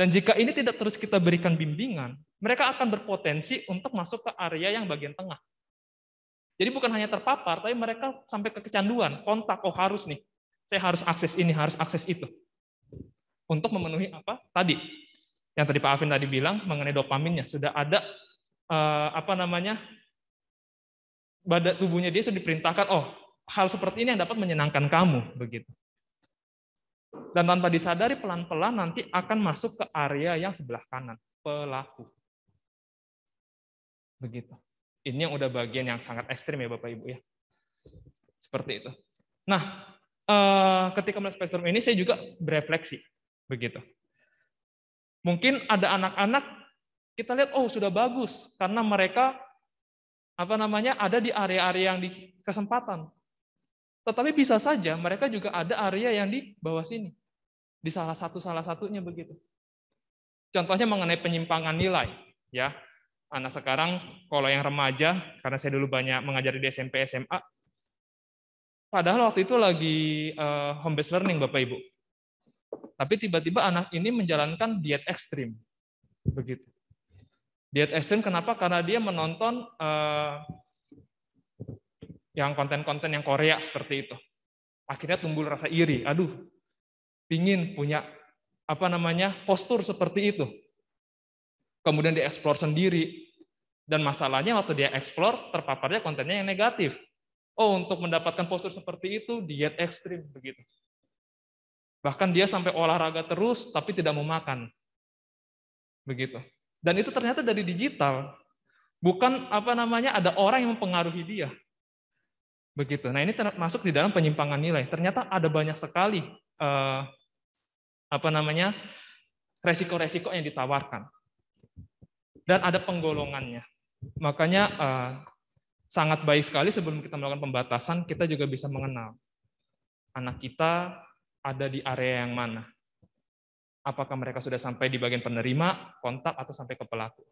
Dan jika ini tidak terus kita berikan bimbingan, mereka akan berpotensi untuk masuk ke area yang bagian tengah. Jadi bukan hanya terpapar, tapi mereka sampai ke kecanduan, kontak, oh harus nih, saya harus akses ini, harus akses itu. Untuk memenuhi apa? Tadi, yang tadi Pak Alvin tadi bilang mengenai dopaminnya, sudah ada badan tubuhnya dia sudah diperintahkan, oh hal seperti ini yang dapat menyenangkan kamu, begitu. Dan tanpa disadari pelan-pelan nanti akan masuk ke area yang sebelah kanan, pelaku. Begitu. Ini yang udah bagian yang sangat ekstrim ya Bapak Ibu ya. Seperti itu. Nah, ketika melihat spektrum ini saya juga berefleksi begitu. Mungkin ada anak-anak kita lihat oh sudah bagus karena mereka ada di area-area yang di kesempatan. Tetapi bisa saja mereka juga ada area yang di bawah sini. Di salah satunya begitu. Contohnya mengenai penyimpangan nilai ya. Anak sekarang kalau yang remaja karena saya dulu banyak mengajari di SMP SMA. Padahal waktu itu lagi home based learning Bapak Ibu. Tapi tiba-tiba anak ini menjalankan diet ekstrim. Begitu. Diet ekstrim kenapa? Karena dia menonton yang konten-konten yang Korea seperti itu. Akhirnya timbul rasa iri. Aduh, pingin punya postur seperti itu. Kemudian dia eksplor sendiri. Dan masalahnya waktu dia eksplor, terpaparnya kontennya yang negatif. Oh, untuk mendapatkan postur seperti itu, diet ekstrim. Begitu. Bahkan dia sampai olahraga terus, tapi tidak mau makan. Begitu. Dan itu ternyata dari digital. Bukan ada orang yang mempengaruhi dia. Begitu. Nah, ini masuk di dalam penyimpangan nilai. Ternyata ada banyak sekali resiko-resiko yang ditawarkan. Dan ada penggolongannya. Makanya sangat baik sekali sebelum kita melakukan pembatasan, kita juga bisa mengenal anak kita ada di area yang mana. Apakah mereka sudah sampai di bagian penerima, kontak, atau sampai ke pelaku.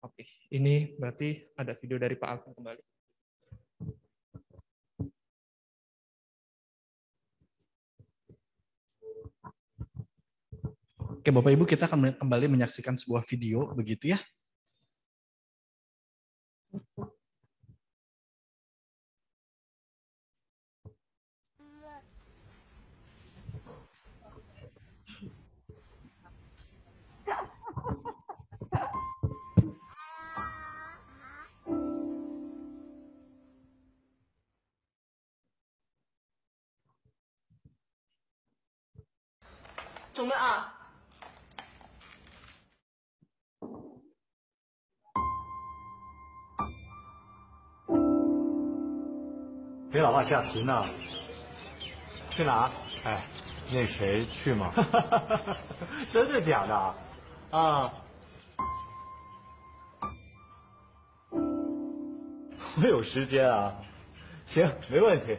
Oke, ini berarti ada video dari Pak Alvin kembali. Oke, Bapak Ibu, kita akan kembali menyaksikan sebuah video, begitu ya. Cuma 陪老爸下棋呢。去哪？哎，那谁去吗？真的假的？啊？我有时间啊。行，没问题。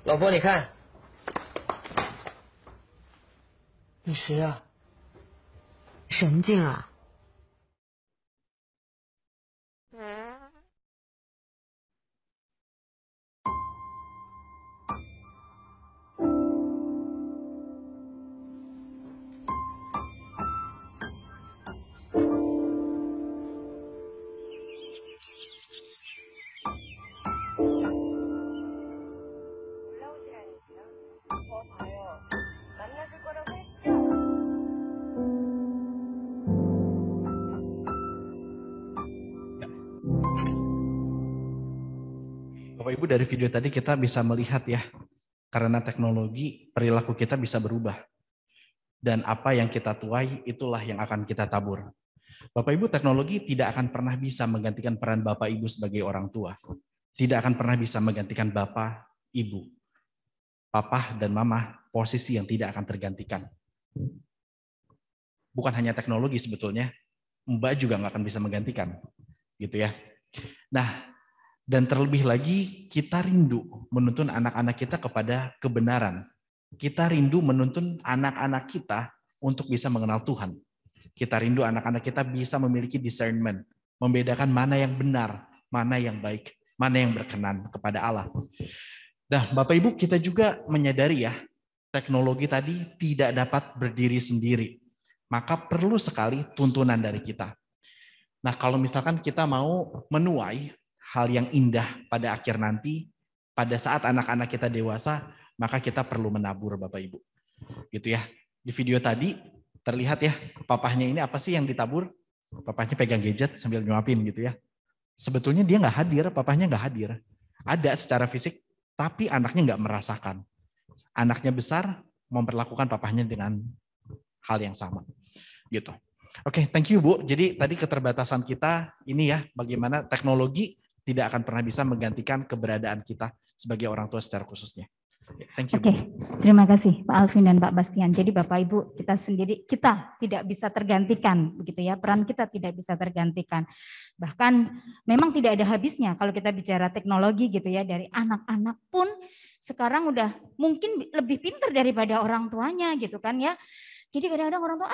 老婆，你看，你谁呀？神经啊！Bapak Ibu, dari video tadi kita bisa melihat ya, karena teknologi perilaku kita bisa berubah. Dan apa yang kita tuai itulah yang akan kita tabur. Bapak Ibu, teknologi tidak akan pernah bisa menggantikan peran Bapak Ibu sebagai orang tua. Tidak akan pernah bisa menggantikan Bapak, Ibu. Papa dan Mama, posisi yang tidak akan tergantikan. Bukan hanya teknologi sebetulnya, Mbak juga nggak akan bisa menggantikan. Gitu ya. Nah, dan terlebih lagi kita rindu menuntun anak-anak kita kepada kebenaran. Kita rindu menuntun anak-anak kita untuk bisa mengenal Tuhan. Kita rindu anak-anak kita bisa memiliki discernment, membedakan mana yang benar, mana yang baik, mana yang berkenan kepada Allah. Nah, Bapak Ibu, kita juga menyadari ya, teknologi tadi tidak dapat berdiri sendiri. maka perlu sekali tuntunan dari kita. Nah, kalau misalkan kita mau menuai hal yang indah pada akhir nanti, pada saat anak-anak kita dewasa, maka kita perlu menabur, Bapak Ibu. Gitu ya. Di video tadi terlihat ya, papahnya ini apa sih yang ditabur? Papahnya pegang gadget sambil nyuapin gitu ya. Sebetulnya dia nggak hadir, papahnya nggak hadir. Ada secara fisik, tapi anaknya nggak merasakan. Anaknya besar, memperlakukan papahnya dengan hal yang sama. Gitu. Oke, thank you Bu. Jadi tadi keterbatasan kita ini ya, bagaimana teknologi tidak akan pernah bisa menggantikan keberadaan kita sebagai orang tua secara khususnya. Thank you. Oke, terima kasih Pak Alvin dan Pak Bastian. Jadi Bapak Ibu, kita tidak bisa tergantikan, begitu ya. Peran kita tidak bisa tergantikan. Bahkan memang tidak ada habisnya kalau kita bicara teknologi gitu ya. Dari anak-anak pun sekarang udah mungkin lebih pintar daripada orang tuanya gitu kan ya. Jadi kadang-kadang orang tua,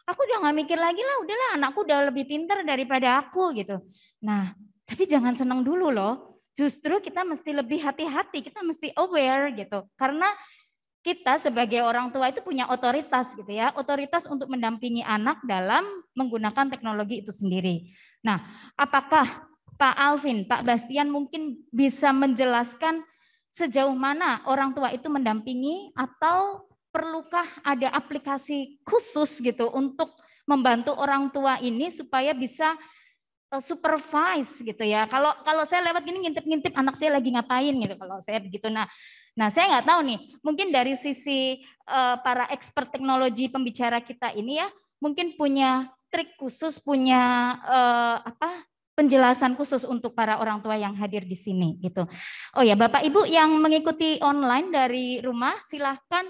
aku udah nggak mikir lagi lah, udahlah anakku udah lebih pintar daripada aku gitu. Nah, tapi jangan senang dulu loh. Justru kita mesti lebih hati-hati, kita mesti aware gitu. Karena kita sebagai orang tua itu punya otoritas gitu ya, otoritas untuk mendampingi anak dalam menggunakan teknologi itu sendiri. Nah, apakah Pak Alvin, Pak Bastian mungkin bisa menjelaskan sejauh mana orang tua itu mendampingi atau perlukah ada aplikasi khusus gitu untuk membantu orang tua ini supaya bisa supervise gitu ya. Kalau saya lewat gini ngintip-ngintip anak saya lagi ngapain gitu kalau saya begitu. Nah saya nggak tahu nih, mungkin dari sisi para expert teknologi pembicara kita ini ya, mungkin punya trik khusus, punya penjelasan khusus untuk para orang tua yang hadir di sini gitu. Oh ya, Bapak Ibu yang mengikuti online dari rumah silahkan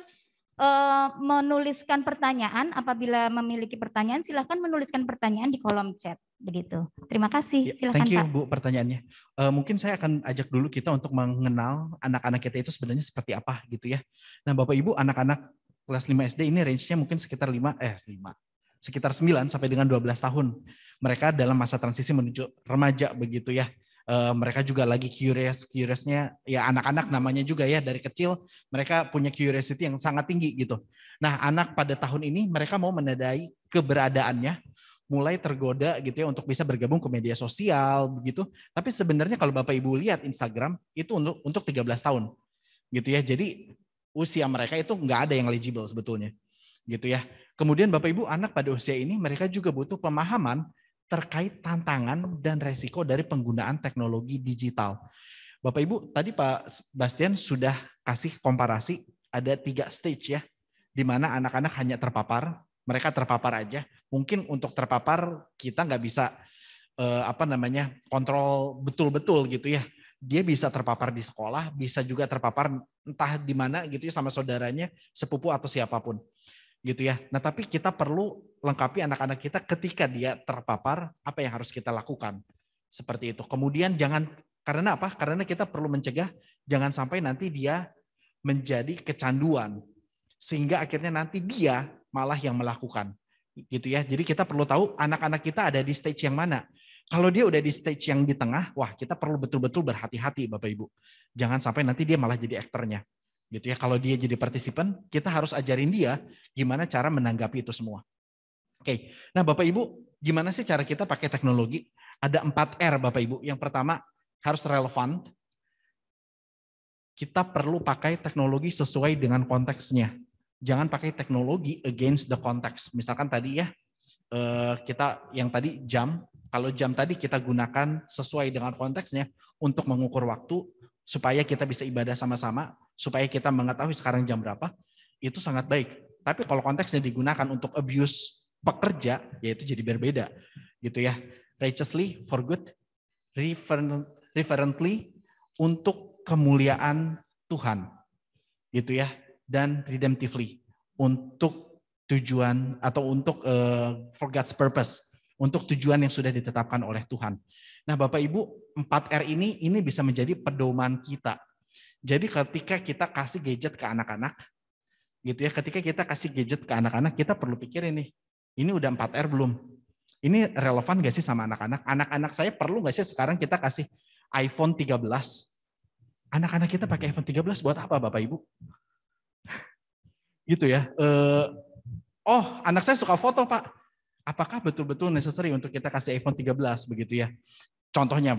menuliskan pertanyaan. Apabila memiliki pertanyaan silahkan menuliskan pertanyaan di kolom chat begitu. Terima kasih. Silahkan Thank you Pak. Bu pertanyaannya. Mungkin saya akan ajak dulu kita untuk mengenal anak-anak kita itu sebenarnya seperti apa gitu ya. Nah Bapak Ibu, anak-anak kelas 5 SD ini range-nya mungkin sekitar 9 sampai dengan 12 tahun. Mereka dalam masa transisi menuju remaja begitu ya. Mereka juga lagi curiousnya ya, anak-anak namanya juga ya, dari kecil mereka punya curiosity yang sangat tinggi gitu. Nah anak pada tahun ini mereka mau menandai keberadaannya, mulai tergoda gitu ya untuk bisa bergabung ke media sosial begitu. Tapi sebenarnya kalau Bapak Ibu lihat Instagram itu untuk 13 tahun gitu ya. Jadi usia mereka itu nggak ada yang eligible sebetulnya gitu ya. Kemudian Bapak Ibu, anak pada usia ini mereka juga butuh pemahaman terkait tantangan dan resiko dari penggunaan teknologi digital. Bapak Ibu, tadi Pak Bastian sudah kasih komparasi ada 3 stage ya, di mana anak-anak hanya terpapar, mereka terpapar aja. Mungkin untuk terpapar kita nggak bisa kontrol betul-betul gitu ya. Dia bisa terpapar di sekolah, bisa juga terpapar entah di mana gitu ya sama saudaranya, sepupu atau siapapun. Gitu ya. Nah, tapi kita perlu lengkapi anak-anak kita ketika dia terpapar, apa yang harus kita lakukan. Seperti itu. Kemudian karena apa? Karena kita perlu mencegah jangan sampai nanti dia menjadi kecanduan sehingga akhirnya nanti dia malah yang melakukan. Gitu ya. Jadi kita perlu tahu anak-anak kita ada di stage yang mana. Kalau dia udah di stage yang di tengah, wah kita perlu betul-betul berhati-hati Bapak Ibu. Jangan sampai nanti dia malah jadi aktornya. Gitu ya. Kalau dia jadi partisipan, kita harus ajarin dia gimana cara menanggapi itu semua. Oke. Nah, Bapak Ibu, gimana sih cara kita pakai teknologi? Ada 4R Bapak Ibu. Yang pertama, harus relevan. Kita perlu pakai teknologi sesuai dengan konteksnya. Jangan pakai teknologi against the context. Misalkan tadi ya, kita yang tadi jam, kalau jam tadi kita gunakan sesuai dengan konteksnya untuk mengukur waktu supaya kita bisa ibadah sama-sama, supaya kita mengetahui sekarang jam berapa, itu sangat baik. Tapi kalau konteksnya digunakan untuk abuse pekerja, ya itu jadi berbeda. Gitu ya. Righteously for good, reverently untuk kemuliaan Tuhan. Gitu ya. Dan redemptively untuk tujuan atau untuk for God's purpose, untuk tujuan yang sudah ditetapkan oleh Tuhan. Nah, Bapak Ibu, 4R ini bisa menjadi pedoman kita. Jadi ketika kita kasih gadget ke anak-anak, gitu ya, ketika kita kasih gadget ke anak-anak, kita perlu pikir ini udah 4R belum? Ini relevan gak sih sama anak-anak? Anak-anak saya perlu gak sih sekarang kita kasih iPhone 13? Anak-anak kita pakai iPhone 13 buat apa Bapak Ibu? Gitu ya. Oh, anak saya suka foto, Pak. Apakah betul-betul necessary untuk kita kasih iPhone 13 begitu ya? Contohnya,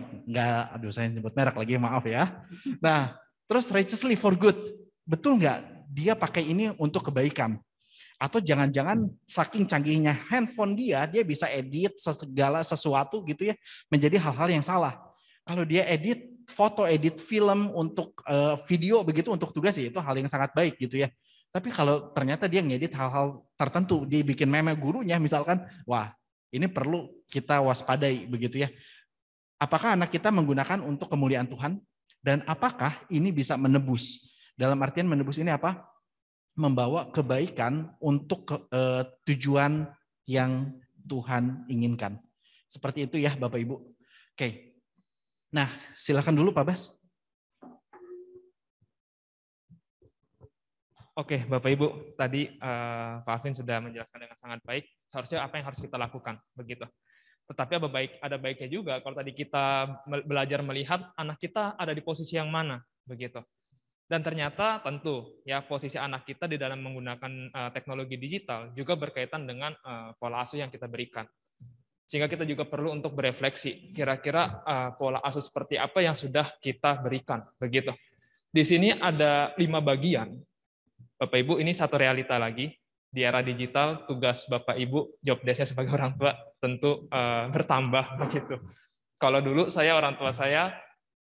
aduh saya nyebut merek lagi, maaf ya. Nah, terus righteously for good. Betul nggak dia pakai ini untuk kebaikan? Atau jangan-jangan saking canggihnya handphone dia bisa edit segala sesuatu gitu ya, menjadi hal-hal yang salah. Kalau dia edit foto, edit film untuk video begitu untuk tugas ya itu hal yang sangat baik gitu ya. Tapi kalau ternyata dia ngedit hal-hal tertentu, dia bikin meme gurunya misalkan, wah ini perlu kita waspadai begitu ya. Apakah anak kita menggunakan untuk kemuliaan Tuhan? Dan apakah ini bisa menebus? Dalam artian menebus ini apa? Membawa kebaikan untuk tujuan yang Tuhan inginkan. Seperti itu ya Bapak Ibu. Oke. Nah, silakan dulu Pak Bas. Oke, Bapak Ibu, tadi Pak Alvin sudah menjelaskan dengan sangat baik. Seharusnya apa yang harus kita lakukan, begitu. Tetapi ada baiknya juga kalau tadi kita belajar melihat anak kita ada di posisi yang mana, begitu. Dan ternyata tentu ya posisi anak kita di dalam menggunakan teknologi digital juga berkaitan dengan pola asuh yang kita berikan. Sehingga kita juga perlu untuk berefleksi, kira-kira pola asuh seperti apa yang sudah kita berikan, begitu. Di sini ada 5 bagian. Bapak Ibu, ini satu realita lagi. Di era digital, tugas Bapak Ibu, job desk-nya sebagai orang tua tentu bertambah begitu. Kalau dulu orang tua saya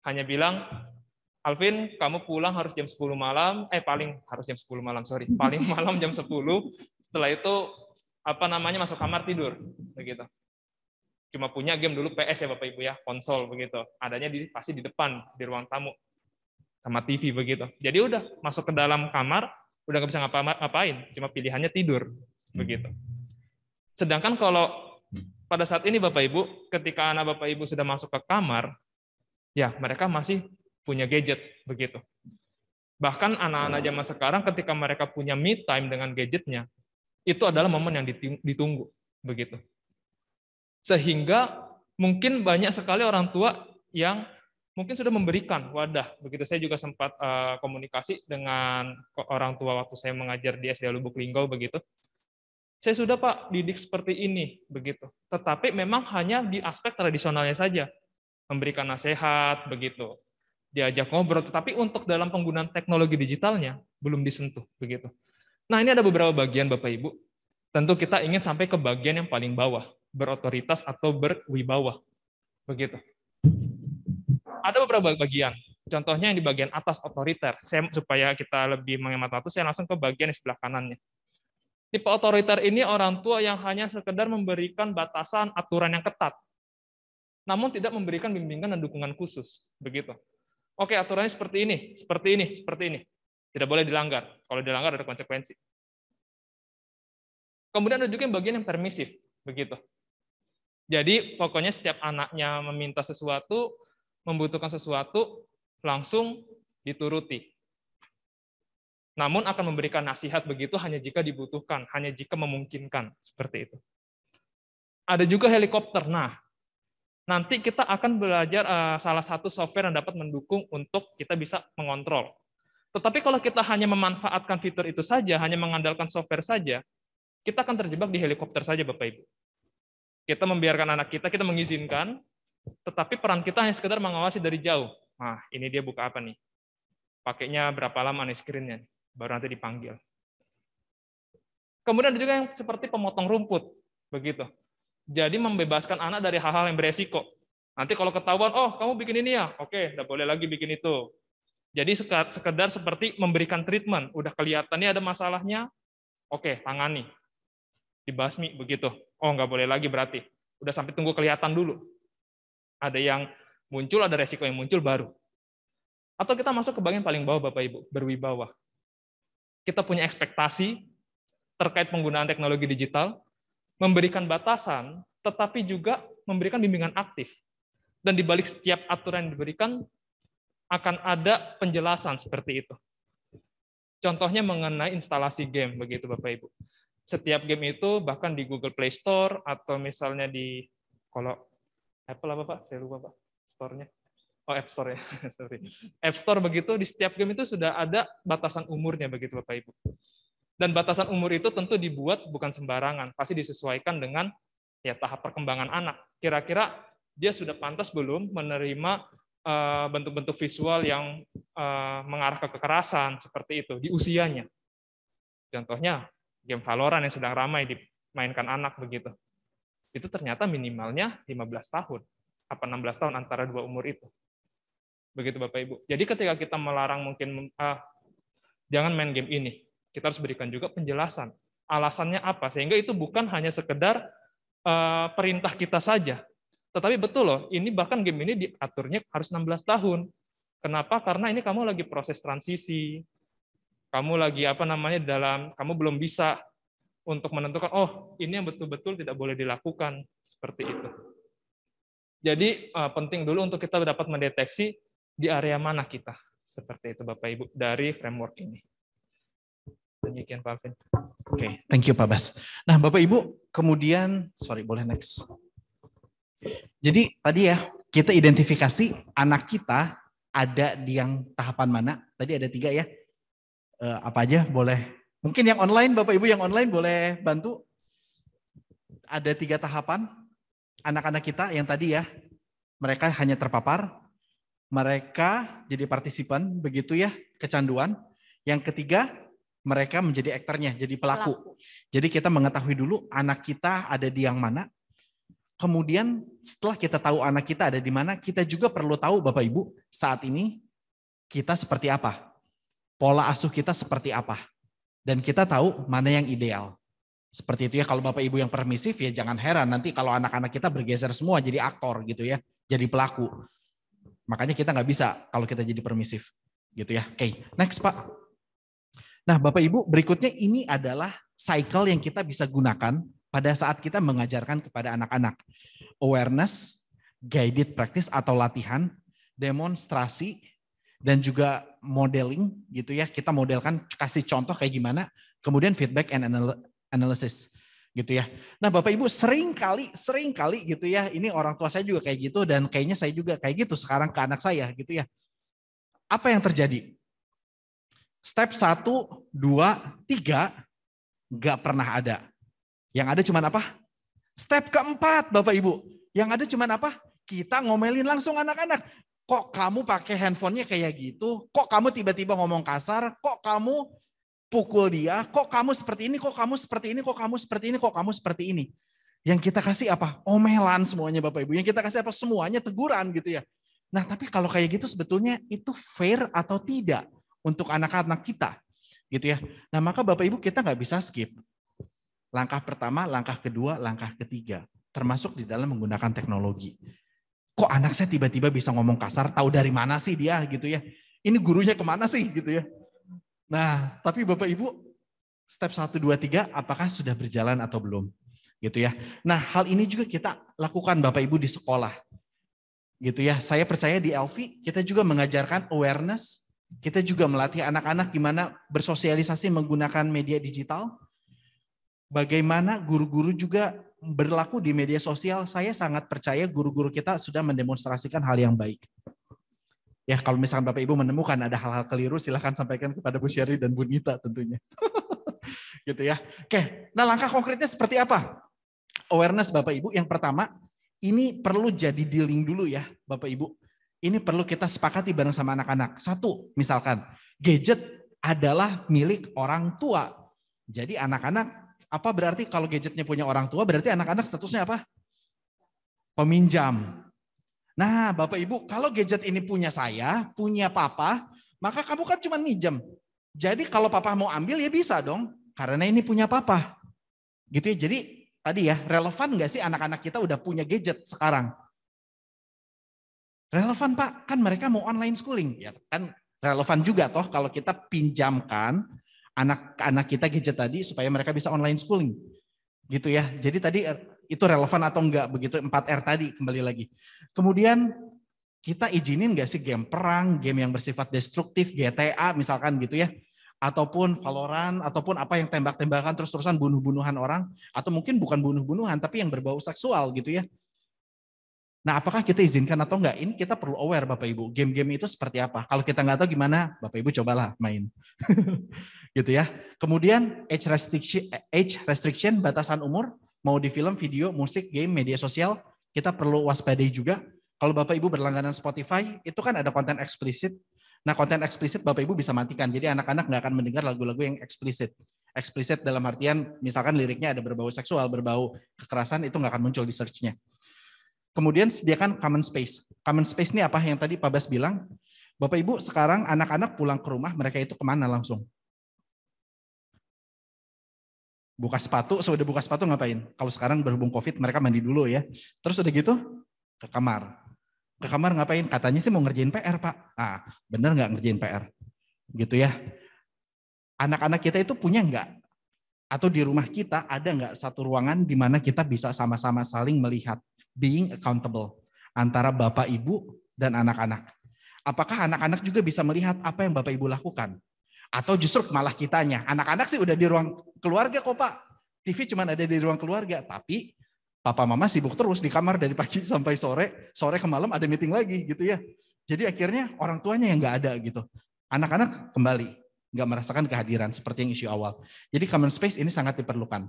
hanya bilang, Alvin, kamu pulang harus jam 10 malam, paling malam jam 10. Setelah itu masuk kamar tidur begitu. Cuma punya game dulu PS ya Bapak Ibu ya, konsol begitu. Adanya pasti di depan di ruang tamu sama TV begitu. Jadi udah masuk ke dalam kamar, udah nggak bisa ngapain, cuma pilihannya tidur begitu. Sedangkan kalau pada saat ini Bapak Ibu, ketika anak Bapak Ibu sudah masuk ke kamar, ya mereka masih punya gadget begitu. Bahkan anak-anak zaman sekarang ketika mereka punya me time dengan gadgetnya, itu adalah momen yang ditunggu begitu. Sehingga mungkin banyak sekali orang tua yang mungkin sudah memberikan wadah begitu. Saya juga sempat komunikasi dengan orang tua waktu saya mengajar di SD Lubuk Linggau begitu. Saya sudah Pak didik seperti ini begitu. Tetapi memang hanya di aspek tradisionalnya saja, memberikan nasihat begitu, diajak ngobrol. Tetapi untuk dalam penggunaan teknologi digitalnya belum disentuh begitu. Nah ini ada beberapa bagian Bapak Ibu. Tentu kita ingin sampai ke bagian yang paling bawah, berotoritas atau berwibawa begitu. Ada beberapa bagian. Contohnya yang di bagian atas otoriter. Supaya kita lebih menghemat waktu, saya langsung ke bagian di sebelah kanannya. Tipe otoriter ini orang tua yang hanya sekedar memberikan batasan aturan yang ketat, namun tidak memberikan bimbingan dan dukungan khusus. Begitu. Oke, aturannya seperti ini, seperti ini, seperti ini. Tidak boleh dilanggar. Kalau dilanggar ada konsekuensi. Kemudian ada juga yang bagian yang permisif. Begitu. Jadi pokoknya setiap anaknya meminta sesuatu, membutuhkan sesuatu, langsung dituruti. Namun akan memberikan nasihat begitu hanya jika dibutuhkan, hanya jika memungkinkan, seperti itu. Ada juga helikopter. Nah, nanti kita akan belajar salah satu software yang dapat mendukung untuk kita bisa mengontrol. Tetapi kalau kita hanya memanfaatkan fitur itu saja, hanya mengandalkan software saja, kita akan terjebak di helikopter saja, Bapak Ibu. Kita membiarkan anak kita mengizinkan, tetapi peran kita hanya sekedar mengawasi dari jauh. Nah, ini dia buka apa nih? Pakainya berapa lama nih screen-nya? Baru nanti dipanggil. Kemudian ada juga yang seperti pemotong rumput, begitu. Jadi membebaskan anak dari hal-hal yang beresiko. Nanti kalau ketahuan, oh kamu bikin ini ya, oke, nggak boleh lagi bikin itu. Jadi sekedar seperti memberikan treatment, udah kelihatan ini ada masalahnya, oke, tangani. Dibasmi, begitu. Oh, nggak boleh lagi berarti. Udah sampai tunggu kelihatan dulu. Ada yang muncul, ada resiko yang muncul baru. Atau kita masuk ke bagian paling bawah, Bapak Ibu, berwibawa. Kita punya ekspektasi terkait penggunaan teknologi digital, memberikan batasan, tetapi juga memberikan bimbingan aktif. Dan di balik setiap aturan yang diberikan, akan ada penjelasan seperti itu. Contohnya mengenai instalasi game, begitu Bapak Ibu. Setiap game itu bahkan di Google Play Store atau misalnya di kalau Apple apa Pak? Saya lupa Pak. Store-nya. Oh, App Store ya. Sorry. App Store begitu di setiap game itu sudah ada batasan umurnya begitu Bapak Ibu. Dan batasan umur itu tentu dibuat bukan sembarangan, pasti disesuaikan dengan ya tahap perkembangan anak. Kira-kira dia sudah pantas belum menerima bentuk-bentuk visual yang mengarah ke kekerasan seperti itu di usianya. Contohnya game Valorant yang sedang ramai dimainkan anak begitu. Itu ternyata minimalnya 15 tahun, apa 16 tahun antara dua umur itu. Begitu Bapak Ibu. Jadi ketika kita melarang mungkin jangan main game ini, kita harus berikan juga penjelasan. Alasannya apa? Sehingga itu bukan hanya sekedar perintah kita saja. Tetapi betul loh, ini bahkan game ini diaturnya harus 16 tahun. Kenapa? Karena ini kamu lagi proses transisi. Kamu lagi kamu belum bisa untuk menentukan, oh ini yang betul-betul tidak boleh dilakukan. Seperti itu. Jadi penting dulu untuk kita dapat mendeteksi di area mana kita. Seperti itu Bapak Ibu, dari framework ini. Demikian Pak Alvin. Oke, thank you Pak Bas. Nah Bapak Ibu, kemudian, boleh next. Jadi tadi ya, kita identifikasi anak kita ada di yang tahapan mana. Tadi ada 3 ya. Apa aja boleh. Mungkin yang online, Bapak Ibu yang online boleh bantu. Ada 3 tahapan anak-anak kita yang tadi ya. Mereka hanya terpapar, mereka jadi partisipan, begitu ya, kecanduan. Yang ketiga, mereka menjadi aktornya, jadi pelaku. Jadi kita mengetahui dulu anak kita ada di yang mana. Kemudian setelah kita tahu anak kita ada di mana, kita juga perlu tahu Bapak Ibu saat ini kita seperti apa. Pola asuh kita seperti apa. Dan kita tahu mana yang ideal. Seperti itu ya, kalau Bapak Ibu yang permisif ya jangan heran nanti kalau anak-anak kita bergeser semua jadi aktor gitu ya, jadi pelaku. Makanya kita nggak bisa kalau kita jadi permisif gitu ya. Oke, next Pak. Nah Bapak Ibu berikutnya ini adalah cycle yang kita bisa gunakan pada saat kita mengajarkan kepada anak-anak. Awareness, guided practice atau latihan, demonstrasi, dan juga modeling gitu ya. Kita modelkan, kasih contoh kayak gimana, kemudian feedback and analysis gitu ya. Nah Bapak Ibu sering kali gitu ya, ini orang tua saya juga kayak gitu dan kayaknya saya juga kayak gitu sekarang ke anak saya gitu ya. Apa yang terjadi? Step 1, 2, 3 nggak pernah ada. Yang ada cuman apa? Step keempat Bapak Ibu. Yang ada cuman apa? Kita ngomelin langsung anak-anak. Kok kamu pakai handphonenya kayak gitu? Kok kamu tiba-tiba ngomong kasar? Kok kamu pukul dia? Kok kamu seperti ini? Kok kamu seperti ini? Kok kamu seperti ini? Kok kamu seperti ini? Yang kita kasih apa? Omelan semuanya Bapak Ibu. Yang kita kasih apa? Semuanya teguran gitu ya. Nah tapi kalau kayak gitu sebetulnya itu fair atau tidak untuk anak-anak kita gitu ya. Nah maka Bapak Ibu kita nggak bisa skip. Langkah pertama, langkah kedua, langkah ketiga. Termasuk di dalam menggunakan teknologi. Kok anak saya tiba-tiba bisa ngomong kasar, tahu dari mana sih dia gitu ya. Ini gurunya kemana sih gitu ya. Nah, tapi Bapak Ibu, step 1, 2, 3 apakah sudah berjalan atau belum? Gitu ya. Nah, hal ini juga kita lakukan Bapak Ibu di sekolah. Gitu ya. Saya percaya di LV kita juga mengajarkan awareness, kita juga melatih anak-anak gimana bersosialisasi menggunakan media digital. Bagaimana guru-guru juga berlaku di media sosial, saya sangat percaya guru-guru kita sudah mendemonstrasikan hal yang baik. Ya kalau misalkan Bapak Ibu menemukan ada hal-hal keliru, silahkan sampaikan kepada Bu Syari dan Bu Nita tentunya. Gitu ya. Oke, nah langkah konkretnya seperti apa? Awareness Bapak Ibu, yang pertama, ini perlu jadi dealing dulu ya Bapak Ibu. Ini perlu kita sepakati bareng sama anak-anak. 1, misalkan, gadget adalah milik orang tua. Jadi anak-anak, apa berarti kalau gadgetnya punya orang tua, berarti anak-anak statusnya apa? Peminjam. Nah Bapak Ibu, kalau gadget ini punya saya, punya papa, maka kamu kan cuma minjem. Jadi kalau papa mau ambil ya bisa dong, karena ini punya papa. Gitu ya, jadi tadi ya, relevan nggak sih anak-anak kita udah punya gadget sekarang? Relevan Pak, kan mereka mau online schooling. Ya kan relevan juga toh kalau kita pinjamkan anak-anak kita gadget tadi supaya mereka bisa online schooling. Gitu ya. Jadi tadi itu relevan atau enggak, begitu 4R tadi kembali lagi. Kemudian kita izinin enggak sih game perang, game yang bersifat destruktif, GTA misalkan gitu ya. Ataupun Valorant, ataupun apa yang tembak-tembakan terus-terusan bunuh-bunuhan orang. Atau mungkin bukan bunuh-bunuhan tapi yang berbau seksual gitu ya. Nah, apakah kita izinkan atau enggak? Ini kita perlu aware Bapak Ibu. Game-game itu seperti apa? Kalau kita nggak tahu gimana, Bapak Ibu cobalah main. Gitu ya. Kemudian age restriction, batasan umur, mau di film, video, musik, game, media sosial, kita perlu waspadai juga. Kalau Bapak Ibu berlangganan Spotify, itu kan ada konten eksplisit. Nah, konten eksplisit Bapak Ibu bisa matikan. Jadi anak-anak nggak akan mendengar lagu-lagu yang eksplisit. Eksplisit dalam artian misalkan liriknya ada berbau seksual, berbau kekerasan, itu nggak akan muncul di search-nya. Kemudian sediakan common space. Common space ini apa yang tadi Pak Bas bilang? Bapak Ibu sekarang anak-anak pulang ke rumah, mereka itu kemana langsung? Buka sepatu, sudah buka sepatu ngapain? Kalau sekarang berhubung COVID, mereka mandi dulu ya. Terus udah gitu, ke kamar. Ke kamar ngapain? Katanya sih mau ngerjain PR, Pak. Ah, bener nggak ngerjain PR? Gitu ya. Anak-anak kita itu punya nggak? Atau di rumah kita ada nggak satu ruangan di mana kita bisa sama-sama saling melihat? Being accountable antara Bapak Ibu dan anak-anak. Apakah anak-anak juga bisa melihat apa yang Bapak Ibu lakukan? Atau justru malah kitanya, anak-anak sih udah di ruang keluarga kok Pak. TV cuma ada di ruang keluarga, tapi papa mama sibuk terus di kamar dari pagi sampai sore, sore ke malam ada meeting lagi gitu ya. Jadi akhirnya orang tuanya yang nggak ada gitu. Anak-anak kembali nggak merasakan kehadiran seperti yang isu awal. Jadi common space ini sangat diperlukan.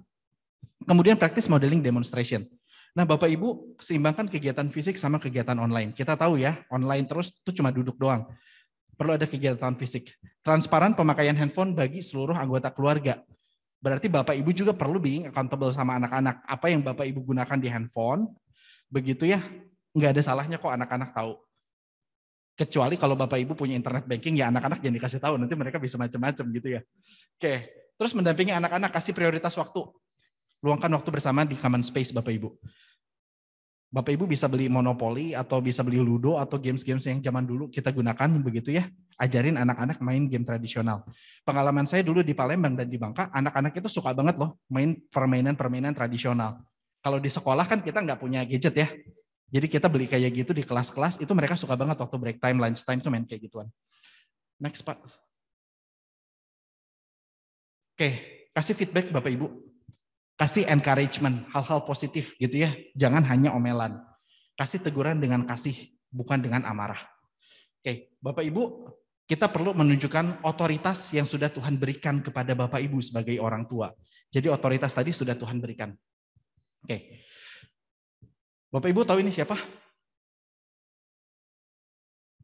Kemudian practice modeling demonstration. Nah, Bapak Ibu seimbangkan kegiatan fisik sama kegiatan online. Kita tahu ya, online terus itu cuma duduk doang. Perlu ada kegiatan fisik. Transparan pemakaian handphone bagi seluruh anggota keluarga. Berarti Bapak Ibu juga perlu being accountable sama anak-anak. Apa yang Bapak Ibu gunakan di handphone, begitu ya, nggak ada salahnya kok anak-anak tahu. Kecuali kalau Bapak Ibu punya internet banking, ya anak-anak jangan dikasih tahu, nanti mereka bisa macam-macam gitu ya. Oke, terus mendampingi anak-anak, kasih prioritas waktu. Luangkan waktu bersama di common space Bapak Ibu. Bapak Ibu bisa beli Monopoly atau bisa beli Ludo atau games-games yang zaman dulu kita gunakan begitu ya. Ajarin anak-anak main game tradisional. Pengalaman saya dulu di Palembang dan di Bangka, anak-anak itu suka banget loh main permainan-permainan tradisional. Kalau di sekolah kan kita nggak punya gadget ya. Jadi kita beli kayak gitu di kelas-kelas, itu mereka suka banget waktu break time, lunch time tuh main kayak gituan. Next Pak. Oke, kasih feedback Bapak Ibu. Kasih encouragement, hal-hal positif gitu ya. Jangan hanya omelan. Kasih teguran dengan kasih, bukan dengan amarah. Oke, Bapak Ibu, kita perlu menunjukkan otoritas yang sudah Tuhan berikan kepada Bapak Ibu sebagai orang tua. Jadi otoritas tadi sudah Tuhan berikan. Oke. Bapak Ibu tahu ini siapa?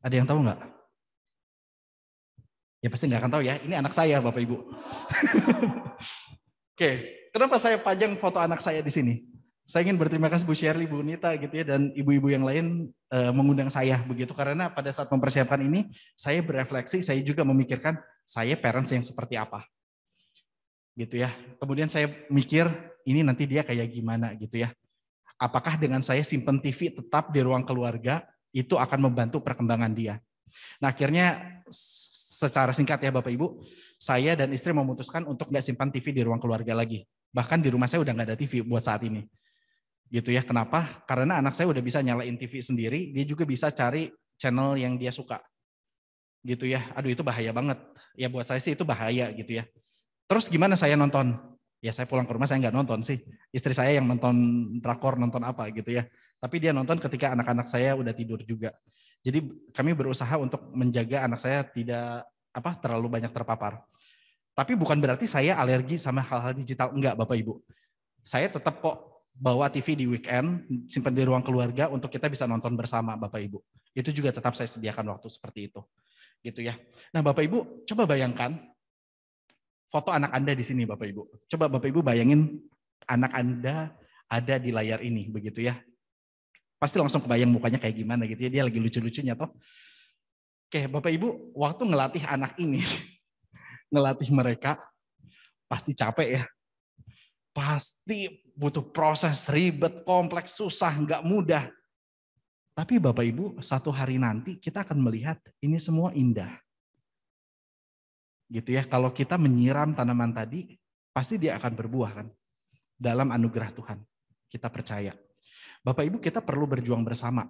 Ada yang tahu nggak? Ya pasti nggak akan tahu ya. Ini anak saya Bapak Ibu. Oke. Kenapa saya pajang foto anak saya di sini? Saya ingin berterima kasih Bu Shirley, Bu Nita gitu ya, dan ibu-ibu yang lain mengundang saya begitu, karena pada saat mempersiapkan ini saya berefleksi, saya juga memikirkan saya parents yang seperti apa. Gitu ya. Kemudian saya mikir ini nanti dia kayak gimana gitu ya. Apakah dengan saya simpen TV tetap di ruang keluarga itu akan membantu perkembangan dia. Nah, akhirnya secara singkat ya Bapak Ibu, saya dan istri memutuskan untuk nggak simpan TV di ruang keluarga lagi. Bahkan di rumah saya udah nggak ada TV buat saat ini. Gitu ya, kenapa? Karena anak saya udah bisa nyalain TV sendiri, dia juga bisa cari channel yang dia suka. Gitu ya, aduh itu bahaya banget. Ya buat saya sih itu bahaya gitu ya. Terus gimana saya nonton? Ya saya pulang ke rumah saya nggak nonton sih. Istri saya yang nonton drakor, nonton apa gitu ya. Tapi dia nonton ketika anak-anak saya udah tidur juga. Jadi kami berusaha untuk menjaga anak saya tidak terlalu banyak terpapar. Tapi bukan berarti saya alergi sama hal-hal digital. Enggak Bapak Ibu. Saya tetap kok bawa TV di weekend, simpan di ruang keluarga untuk kita bisa nonton bersama Bapak Ibu. Itu juga tetap saya sediakan waktu seperti itu. Gitu ya. Nah Bapak Ibu, coba bayangkan foto anak Anda di sini Bapak Ibu. Coba Bapak Ibu bayangin anak Anda ada di layar ini begitu ya. Pasti langsung kebayang mukanya kayak gimana gitu ya. Dia lagi lucu-lucunya toh. Oke, Bapak Ibu, waktu ngelatih anak ini, ngelatih mereka pasti capek ya. Pasti butuh proses ribet, kompleks, susah, nggak mudah. Tapi Bapak Ibu, satu hari nanti kita akan melihat ini semua indah. Gitu ya, kalau kita menyiram tanaman tadi, pasti dia akan berbuah kan. Dalam anugerah Tuhan, kita percaya. Bapak Ibu, kita perlu berjuang bersama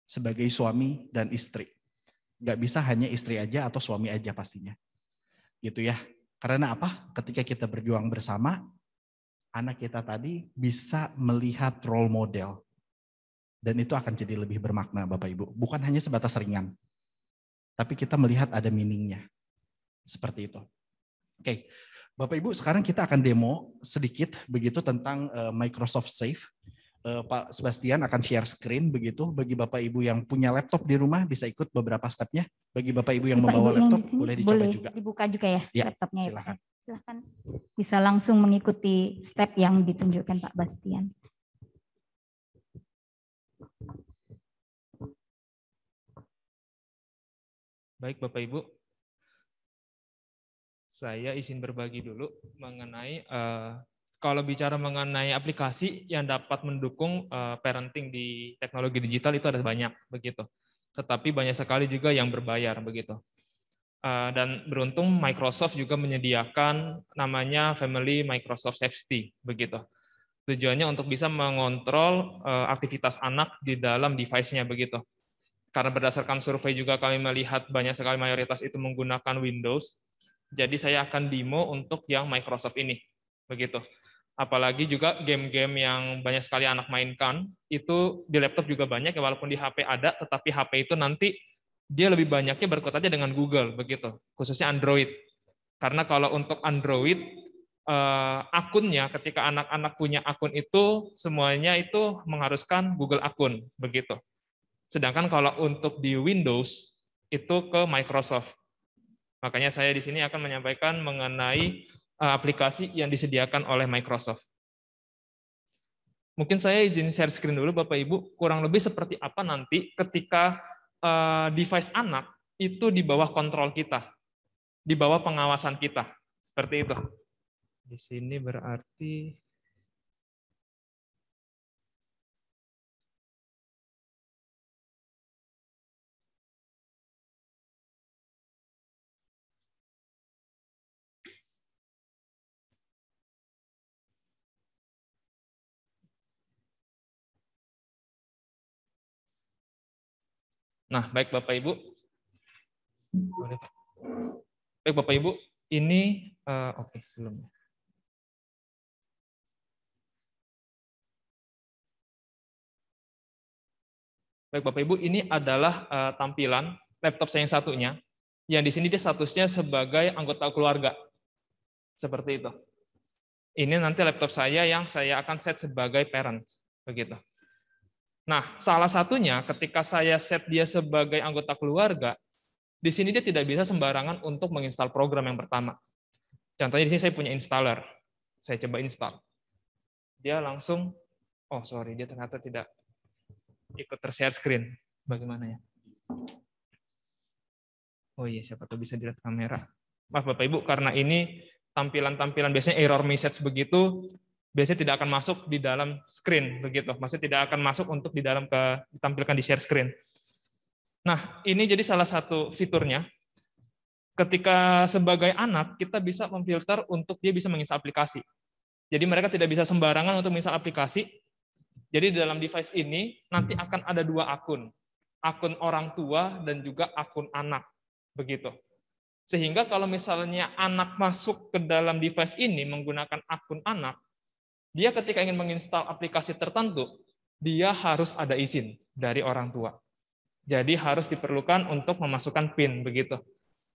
sebagai suami dan istri. Nggak bisa hanya istri aja atau suami aja pastinya. Gitu ya. Karena apa? Ketika kita berjuang bersama, anak kita tadi bisa melihat role model. Dan itu akan jadi lebih bermakna Bapak Ibu. Bukan hanya sebatas ringan, tapi kita melihat ada meaning-nya. Seperti itu. Oke, Bapak Ibu sekarang kita akan demo sedikit begitu tentang Microsoft Safe. Pak Sebastian akan share screen begitu. Bagi Bapak Ibu yang punya laptop di rumah bisa ikut beberapa stepnya. Bagi Bapak Ibu yang membawa laptop boleh dicoba juga. Dibuka juga ya, laptopnya. Silakan. Silakan. Bisa langsung mengikuti step yang ditunjukkan Pak Bastian. Baik Bapak Ibu, saya izin berbagi dulu mengenai kalau bicara mengenai aplikasi yang dapat mendukung parenting di teknologi digital itu ada banyak begitu. Tetapi banyak sekali juga yang berbayar begitu. Dan beruntung Microsoft juga menyediakan namanya Family Microsoft Safety begitu. Tujuannya untuk bisa mengontrol aktivitas anak di dalam device-nya begitu. Karena berdasarkan survei juga kami melihat banyak sekali mayoritas itu menggunakan Windows. Jadi saya akan demo untuk yang Microsoft ini. Begitu. Apalagi juga game-game yang banyak sekali anak mainkan, itu di laptop juga banyak, walaupun di HP ada, tetapi HP itu nanti dia lebih banyaknya berkutat dengan Google, begitu. Khususnya Android. Karena kalau untuk Android, akunnya, ketika anak-anak punya akun itu, semuanya itu mengharuskan Google akun. Begitu. Sedangkan kalau untuk di Windows itu ke Microsoft. Makanya saya di sini akan menyampaikan mengenai aplikasi yang disediakan oleh Microsoft. Mungkin saya izin share screen dulu Bapak Ibu, kurang lebih seperti apa nanti ketika device anak itu di bawah kontrol kita, di bawah pengawasan kita. Seperti itu. Di sini berarti nah, baik Bapak Ibu. Baik Bapak Ibu, ini oke, belum. Baik Bapak Ibu, ini adalah tampilan laptop saya yang satunya, yang di sini dia statusnya sebagai anggota keluarga. Seperti itu. Ini nanti laptop saya yang saya akan set sebagai parent, begitu. Nah, salah satunya ketika saya set dia sebagai anggota keluarga, di sini dia tidak bisa sembarangan untuk menginstal program yang pertama. Contohnya di sini saya punya installer. Saya coba install. Dia langsung, oh sorry, dia ternyata tidak ikut ter-share screen. Bagaimana ya? Oh iya, siapa tahu bisa dilihat kamera. Maaf Bapak Ibu, karena ini tampilan-tampilan biasanya error message begitu, biasanya tidak akan masuk di dalam screen begitu. Maksudnya tidak akan masuk untuk di dalam ditampilkan di share screen. Nah, ini jadi salah satu fiturnya. Ketika sebagai anak kita bisa memfilter untuk dia bisa menginstal aplikasi. Jadi mereka tidak bisa sembarangan untuk menginstal aplikasi. Jadi di dalam device ini nanti akan ada dua akun. Akun orang tua dan juga akun anak. Begitu. Sehingga kalau misalnya anak masuk ke dalam device ini menggunakan akun anak, dia ketika ingin menginstal aplikasi tertentu, dia harus ada izin dari orang tua. Jadi harus diperlukan untuk memasukkan PIN begitu.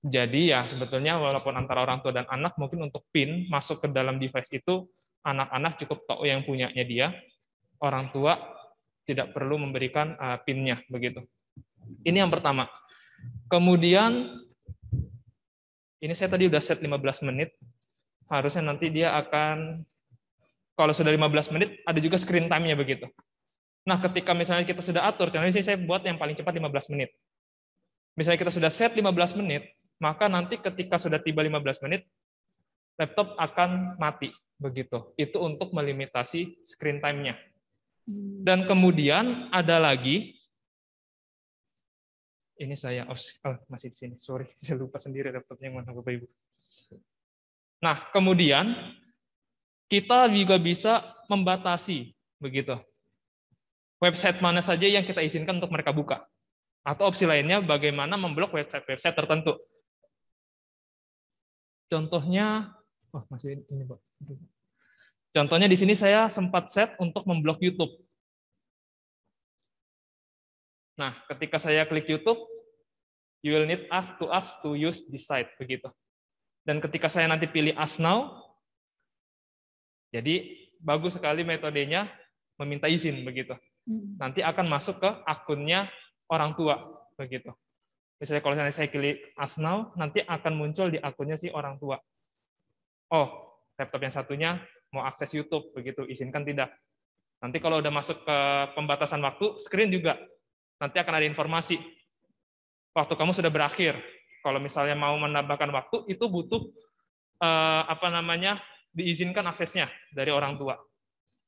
Jadi ya sebetulnya walaupun antara orang tua dan anak, mungkin untuk PIN masuk ke dalam device itu, anak-anak cukup tahu yang punyanya dia, orang tua tidak perlu memberikan PIN-nya begitu. Ini yang pertama. Kemudian ini saya tadi udah set 15 menit. Harusnya nanti dia akan, kalau sudah 15 menit, ada juga screen time-nya begitu. Nah, ketika misalnya kita sudah atur, contohnya saya buat yang paling cepat 15 menit. Misalnya kita sudah set 15 menit, maka nanti ketika sudah tiba 15 menit, laptop akan mati. Begitu. Itu untuk melimitasi screen time-nya. Dan kemudian ada lagi, ini saya masih di sini, sorry, saya lupa sendiri laptopnya yang mana Bapak Ibu. Nah, kemudian kita juga bisa membatasi begitu. Website mana saja yang kita izinkan untuk mereka buka. Atau opsi lainnya bagaimana memblok website tertentu. Contohnya, masih ini Pak. Contohnya di sini saya sempat set untuk memblok YouTube. Nah, ketika saya klik YouTube, you will need us to use this site, begitu. Dan ketika saya nanti pilih Ask Now, jadi bagus sekali metodenya meminta izin, begitu. Nanti akan masuk ke akunnya orang tua, begitu. Misalnya kalau saya klik Ask Now, nanti akan muncul di akunnya si orang tua. Oh, laptop yang satunya mau akses YouTube, begitu, izinkan tidak. Nanti kalau udah masuk ke pembatasan waktu, screen juga. Nanti akan ada informasi, waktu kamu sudah berakhir. Kalau misalnya mau menambahkan waktu, itu butuh diizinkan aksesnya dari orang tua.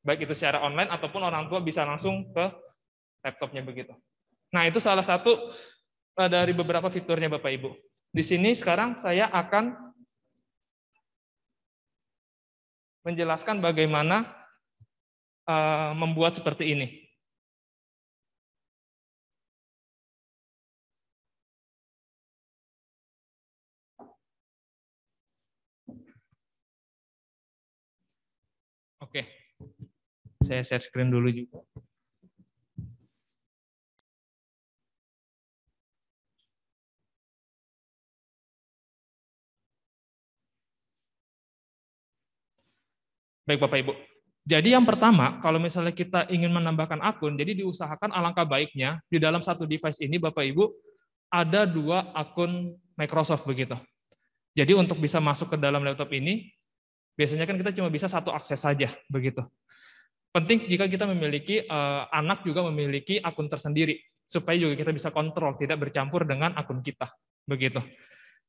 Baik itu secara online ataupun orang tua bisa langsung ke laptopnya, begitu. Nah, itu salah satu dari beberapa fiturnya Bapak Ibu. Di sini sekarang saya akan menjelaskan bagaimana membuat seperti ini. Oke, saya share screen dulu juga. Baik Bapak Ibu. Jadi yang pertama, kalau misalnya kita ingin menambahkan akun, jadi diusahakan alangkah baiknya di dalam satu device ini Bapak Ibu ada 2 akun Microsoft, begitu. Jadi untuk bisa masuk ke dalam laptop ini, biasanya kan kita cuma bisa 1 akses saja, begitu. Penting jika kita memiliki anak juga memiliki akun tersendiri, supaya juga kita bisa kontrol, tidak bercampur dengan akun kita, begitu.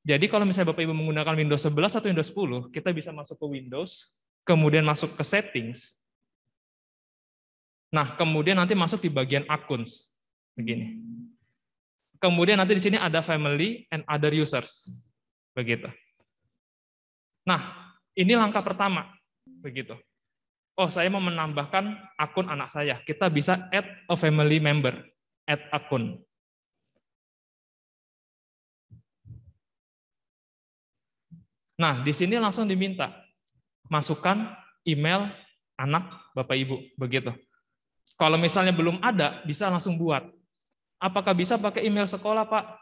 Jadi kalau misalnya Bapak Ibu menggunakan Windows 11 atau Windows 10, kita bisa masuk ke Windows, kemudian masuk ke Settings. Nah, kemudian nanti masuk di bagian Accounts, begini. Kemudian nanti di sini ada Family and Other Users, begitu. Nah, ini langkah pertama, begitu. Oh, saya mau menambahkan akun anak saya. Kita bisa add a family member, add akun. Nah, di sini langsung diminta masukkan email anak Bapak Ibu, begitu. Kalau misalnya belum ada, bisa langsung buat. Apakah bisa pakai email sekolah, Pak?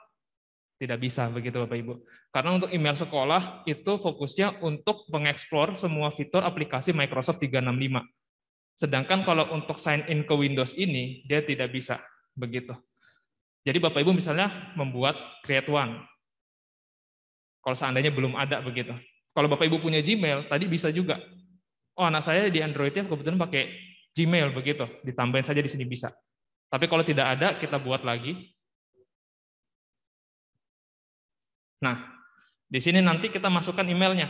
Tidak bisa, begitu Bapak Ibu. Karena untuk email sekolah itu fokusnya untuk mengeksplor semua fitur aplikasi Microsoft 365. Sedangkan kalau untuk sign in ke Windows ini, dia tidak bisa, begitu. Jadi Bapak Ibu misalnya membuat create one. Kalau seandainya belum ada, begitu. Kalau Bapak Ibu punya Gmail, tadi bisa juga. Oh, anak saya di Android-nya kebetulan pakai Gmail, begitu. Ditambahin saja di sini bisa. Tapi kalau tidak ada, kita buat lagi. Nah, di sini nanti kita masukkan emailnya.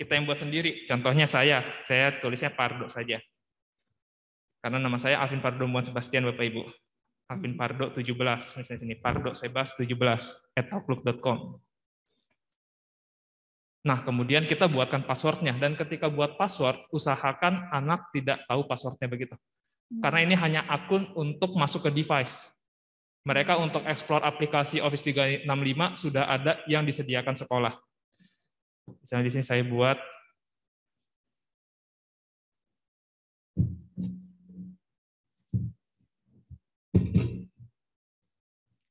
Kita yang buat sendiri. Contohnya saya tulisnya Pardo saja. Karena nama saya Alvin Pardo Muhammad Sebastian, Bapak Ibu. Alvin Pardo 17, misalnya sini Pardo Sebas 17@outlook.com. Nah, kemudian kita buatkan passwordnya, dan ketika buat password, usahakan anak tidak tahu passwordnya, begitu. Karena ini hanya akun untuk masuk ke device. Mereka untuk explore aplikasi Office 365 sudah ada yang disediakan sekolah. Misalnya di sini saya buat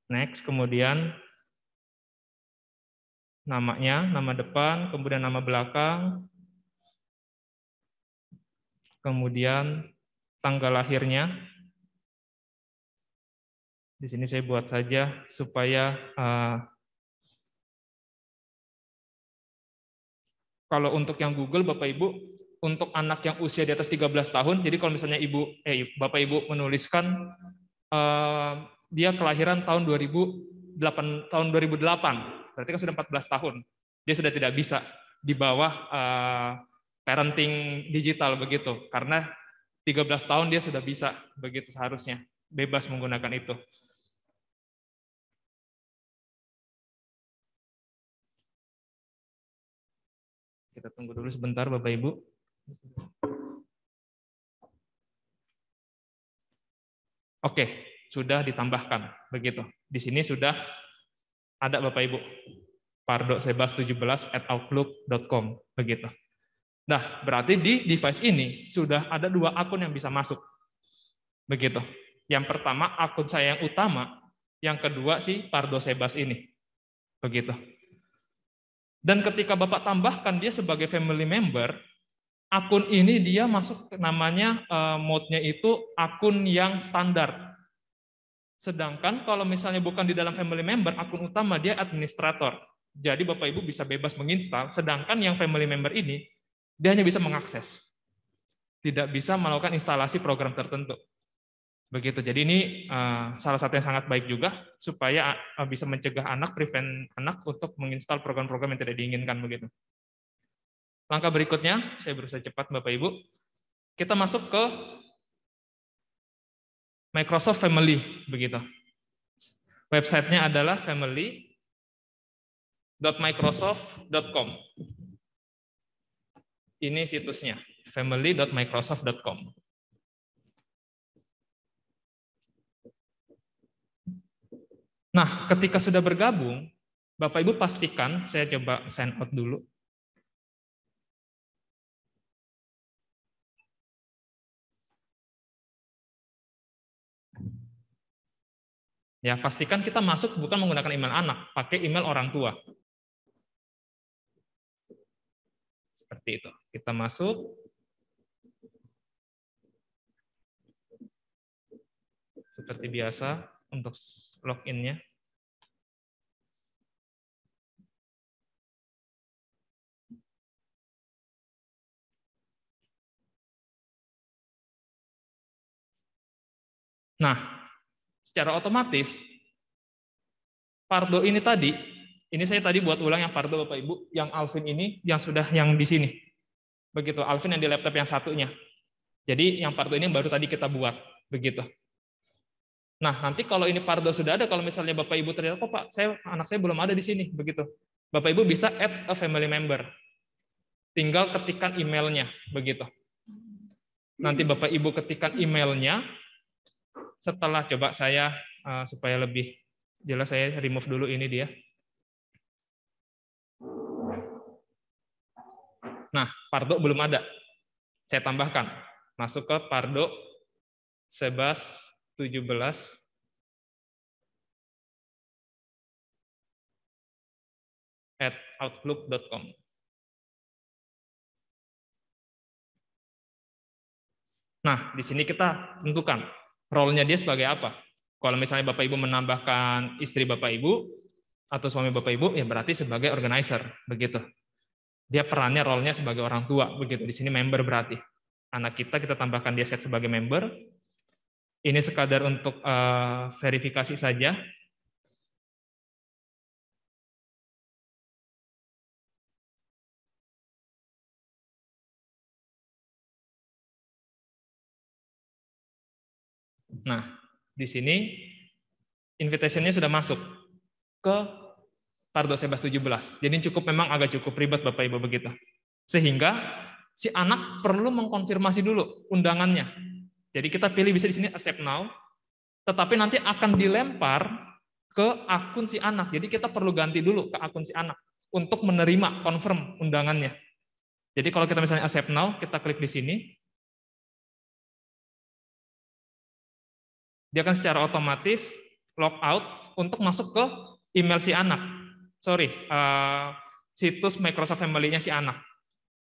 next, kemudian namanya, nama depan, kemudian nama belakang, kemudian tanggal lahirnya. Di sini saya buat saja supaya kalau untuk yang Google, Bapak Ibu, untuk anak yang usia di atas 13 tahun, jadi kalau misalnya Bapak Ibu menuliskan dia kelahiran tahun 2008, berarti kan sudah 14 tahun. Dia sudah tidak bisa di bawah parenting digital, begitu. Karena 13 tahun dia sudah bisa, begitu seharusnya. Bebas menggunakan itu. Kita tunggu dulu sebentar, Bapak Ibu. Oke, sudah ditambahkan, begitu. Di sini sudah ada Bapak Ibu. Pardo Sebas 17@outlook.com, begitu. Nah, berarti di device ini sudah ada 2 akun yang bisa masuk. Begitu. Yang pertama akun saya yang utama, yang kedua si Pardo Sebas ini. Begitu. Dan ketika Bapak tambahkan dia sebagai family member, akun ini dia masuk namanya mode-nya itu akun yang standar. Sedangkan kalau misalnya bukan di dalam family member, akun utama dia administrator. Jadi Bapak Ibu bisa bebas menginstal, sedangkan yang family member ini dia hanya bisa mengakses. Tidak bisa melakukan instalasi program tertentu. Begitu. Jadi ini salah satu yang sangat baik juga supaya bisa mencegah anak, prevent anak untuk menginstal program-program yang tidak diinginkan begitu. Langkah berikutnya, saya berusaha cepat Bapak Ibu. Kita masuk ke Microsoft Family begitu. Websitenya adalah family.microsoft.com. Ini situsnya, family.microsoft.com. Nah, ketika sudah bergabung, Bapak Ibu pastikan, saya coba sign out dulu. Ya, pastikan kita masuk bukan menggunakan email anak, pakai email orang tua. Seperti itu. Kita masuk. Seperti biasa untuk login-nya. Nah, secara otomatis Pardo ini tadi, ini saya tadi buat ulang yang Pardo Bapak Ibu, yang Alvin ini yang sudah yang di sini. Begitu, Alvin yang di laptop yang satunya. Jadi yang Pardo ini baru tadi kita buat, begitu. Nah, nanti kalau ini Pardo sudah ada, kalau misalnya Bapak Ibu ternyata, kok Pak, anak saya belum ada di sini, begitu. Bapak Ibu bisa add a family member. Tinggal ketikkan emailnya, begitu. Nanti Bapak Ibu ketikkan emailnya. Setelah coba saya supaya lebih jelas saya remove dulu ini dia. Nah, Pardo belum ada. Saya tambahkan. Masuk ke Pardo Sebas 17 @outlook.com. Nah, di sini kita tentukan role-nya dia sebagai apa. Kalau misalnya Bapak Ibu menambahkan istri Bapak Ibu atau suami Bapak Ibu, ya berarti sebagai organizer, begitu. Dia perannya role-nya sebagai orang tua, begitu. Di sini member berarti. Anak kita tambahkan dia set sebagai member. Ini sekadar untuk verifikasi saja. Nah, di sini invitation-nya sudah masuk ke Pardo Sebas 17. Jadi memang agak cukup ribet Bapak Ibu begitu. Sehingga si anak perlu mengkonfirmasi dulu undangannya. Jadi kita pilih bisa di sini accept now, tetapi nanti akan dilempar ke akun si anak. Jadi kita perlu ganti dulu ke akun si anak untuk menerima confirm undangannya. Jadi kalau kita misalnya accept now, kita klik di sini. Dia akan secara otomatis log out untuk masuk ke email si anak. Situs Microsoft Family-nya si anak.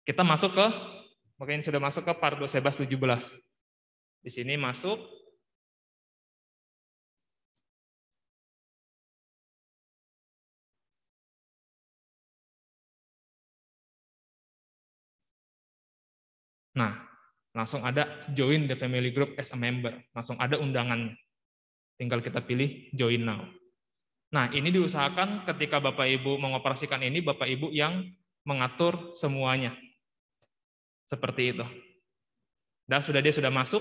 Kita masuk ke, makanya sudah masuk ke Pardo Sebas 17. Di sini masuk. Nah, langsung ada join the family group as a member. Langsung ada undangannya. Tinggal kita pilih join now. Nah, ini diusahakan ketika Bapak Ibu mengoperasikan ini, Bapak Ibu yang mengatur semuanya. Seperti itu. Dan dia sudah masuk.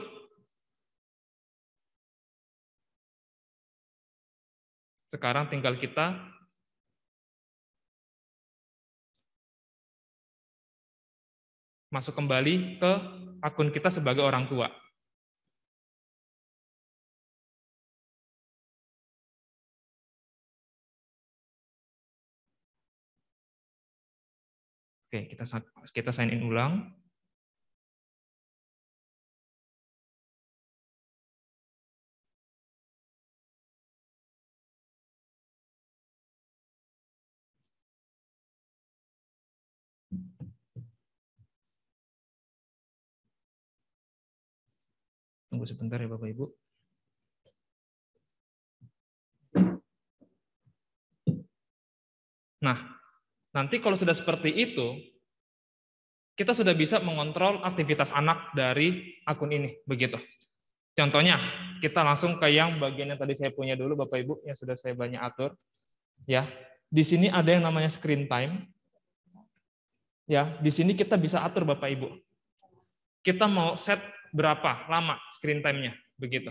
Sekarang tinggal kita masuk kembali ke akun kita sebagai orang tua. Oke, kita sign in ulang. Tunggu sebentar ya Bapak Ibu. Nah, nanti kalau sudah seperti itu, kita sudah bisa mengontrol aktivitas anak dari akun ini, begitu. Contohnya, kita langsung ke yang bagian yang tadi saya punya dulu, Bapak Ibu, yang sudah saya banyak atur. Ya, di sini ada yang namanya screen time. Ya, di sini kita bisa atur Bapak Ibu. Kita mau set berapa lama screen time-nya, begitu.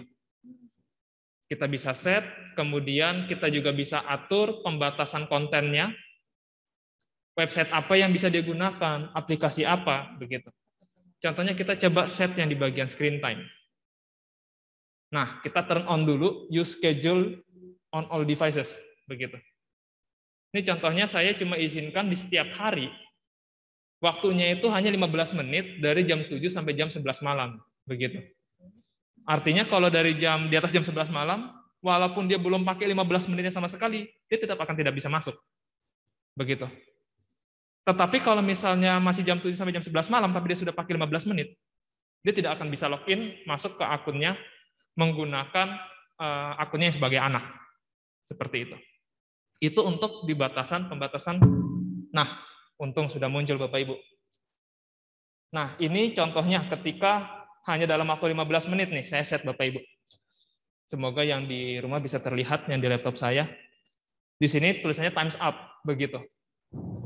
Kita bisa set, kemudian kita juga bisa atur pembatasan kontennya, website apa yang bisa digunakan, aplikasi apa, begitu. Contohnya kita coba set yang di bagian screen time. Nah, kita turn on dulu, use schedule on all devices, begitu. Ini contohnya saya cuma izinkan di setiap hari, waktunya itu hanya 15 menit dari jam 7 sampai jam 11 malam, begitu. Artinya kalau dari di atas jam 11 malam, walaupun dia belum pakai 15 menitnya sama sekali, dia tetap akan tidak bisa masuk. Begitu. Tetapi kalau misalnya masih jam 7 sampai jam 11 malam, tapi dia sudah pakai 15 menit, dia tidak akan bisa login, masuk ke akunnya, menggunakan akunnya sebagai anak. Seperti itu. Itu untuk pembatasan. Nah, untung sudah muncul Bapak Ibu. Nah, ini contohnya ketika hanya dalam waktu 15 menit nih, saya set Bapak Ibu. Semoga yang di rumah bisa terlihat, yang di laptop saya. Di sini tulisannya time's up, begitu.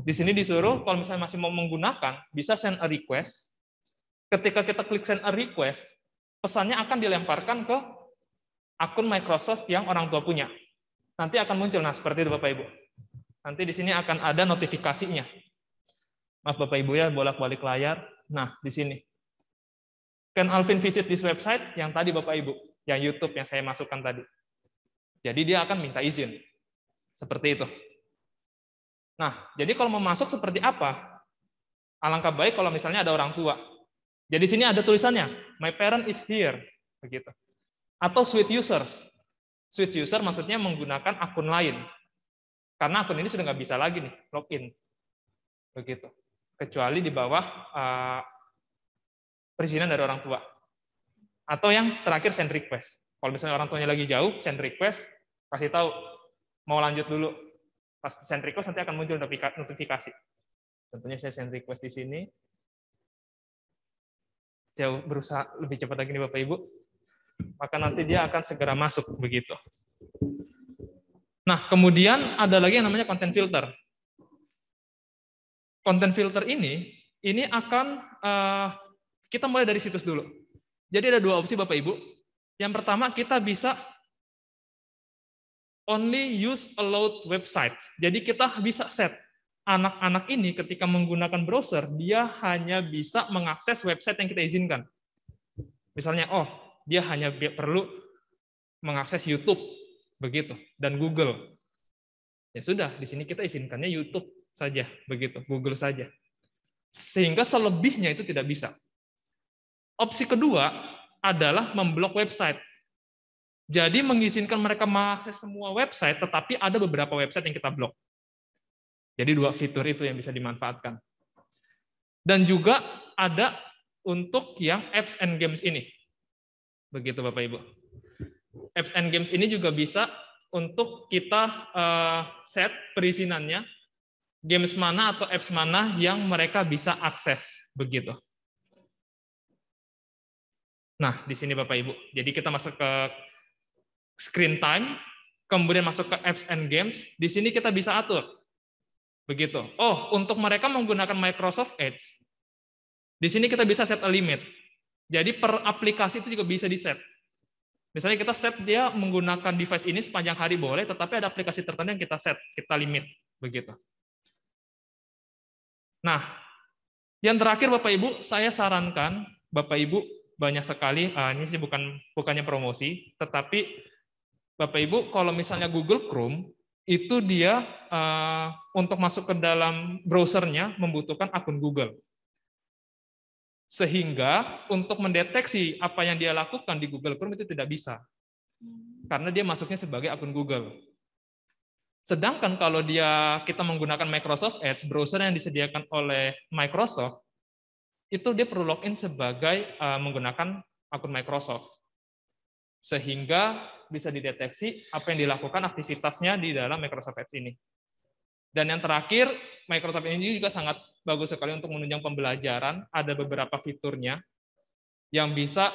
Di sini disuruh, kalau misalnya masih mau menggunakan, bisa send a request. Ketika kita klik send a request, pesannya akan dilemparkan ke akun Microsoft yang orang tua punya. Nanti akan muncul, nah seperti itu Bapak Ibu. Nanti di sini akan ada notifikasinya. Maaf Bapak Ibu ya, bolak-balik layar. Nah, di sini. Can Alvin visit this website? Yang tadi Bapak Ibu, yang YouTube yang saya masukkan tadi. Jadi dia akan minta izin. Seperti itu. Nah, jadi kalau mau masuk seperti apa? Alangkah baik kalau misalnya ada orang tua. Jadi sini ada tulisannya, my parent is here. Begitu. Atau switch users. Switch user maksudnya menggunakan akun lain. Karena akun ini sudah nggak bisa lagi nih, login. Begitu. Kecuali di bawah perizinan dari orang tua. Atau yang terakhir send request. Kalau misalnya orang tuanya lagi jauh, send request, kasih tahu mau lanjut dulu. Pas send request nanti akan muncul notifikasi. Tentunya saya send request di sini. Saya berusaha lebih cepat lagi nih Bapak Ibu. Maka nanti dia akan segera masuk begitu. Nah, kemudian ada lagi yang namanya content filter. Content filter ini akan kita mulai dari situs dulu. Jadi ada dua opsi Bapak Ibu. Yang pertama kita bisa only use allowed website. Jadi kita bisa set anak-anak ini ketika menggunakan browser, dia hanya bisa mengakses website yang kita izinkan. Misalnya, dia hanya perlu mengakses YouTube, begitu, dan Google. Ya sudah, di sini kita izinkannya YouTube saja, begitu, Google saja. Sehingga selebihnya itu tidak bisa. Opsi kedua adalah memblok website. Jadi mengizinkan mereka mengakses semua website, tetapi ada beberapa website yang kita blok. Jadi dua fitur itu yang bisa dimanfaatkan. Dan juga ada untuk yang apps and games ini. Begitu Bapak Ibu. Apps and games ini juga bisa untuk kita set perizinannya, games mana atau apps mana yang mereka bisa akses. Begitu. Nah, di sini Bapak Ibu. Jadi kita masuk ke screen time, kemudian masuk ke apps and games, di sini kita bisa atur. Begitu. Untuk mereka menggunakan Microsoft Edge, di sini kita bisa set a limit. Jadi per aplikasi itu juga bisa di-set. Misalnya kita set dia menggunakan device ini sepanjang hari boleh, tetapi ada aplikasi tertentu yang kita set, kita limit. Begitu. Nah, yang terakhir Bapak Ibu, saya sarankan Bapak Ibu banyak sekali, ini sih bukannya promosi, tetapi Bapak Ibu, kalau misalnya Google Chrome, itu dia untuk masuk ke dalam browsernya membutuhkan akun Google. Sehingga untuk mendeteksi apa yang dia lakukan di Google Chrome itu tidak bisa. Karena dia masuknya sebagai akun Google. Sedangkan kalau kita menggunakan Microsoft Edge, browser yang disediakan oleh Microsoft, itu dia perlu login sebagai menggunakan akun Microsoft. sehingga bisa dideteksi apa yang dilakukan aktivitasnya di dalam Microsoft Edge ini. Dan yang terakhir, Microsoft ini juga sangat bagus sekali untuk menunjang pembelajaran. Ada beberapa fiturnya yang bisa,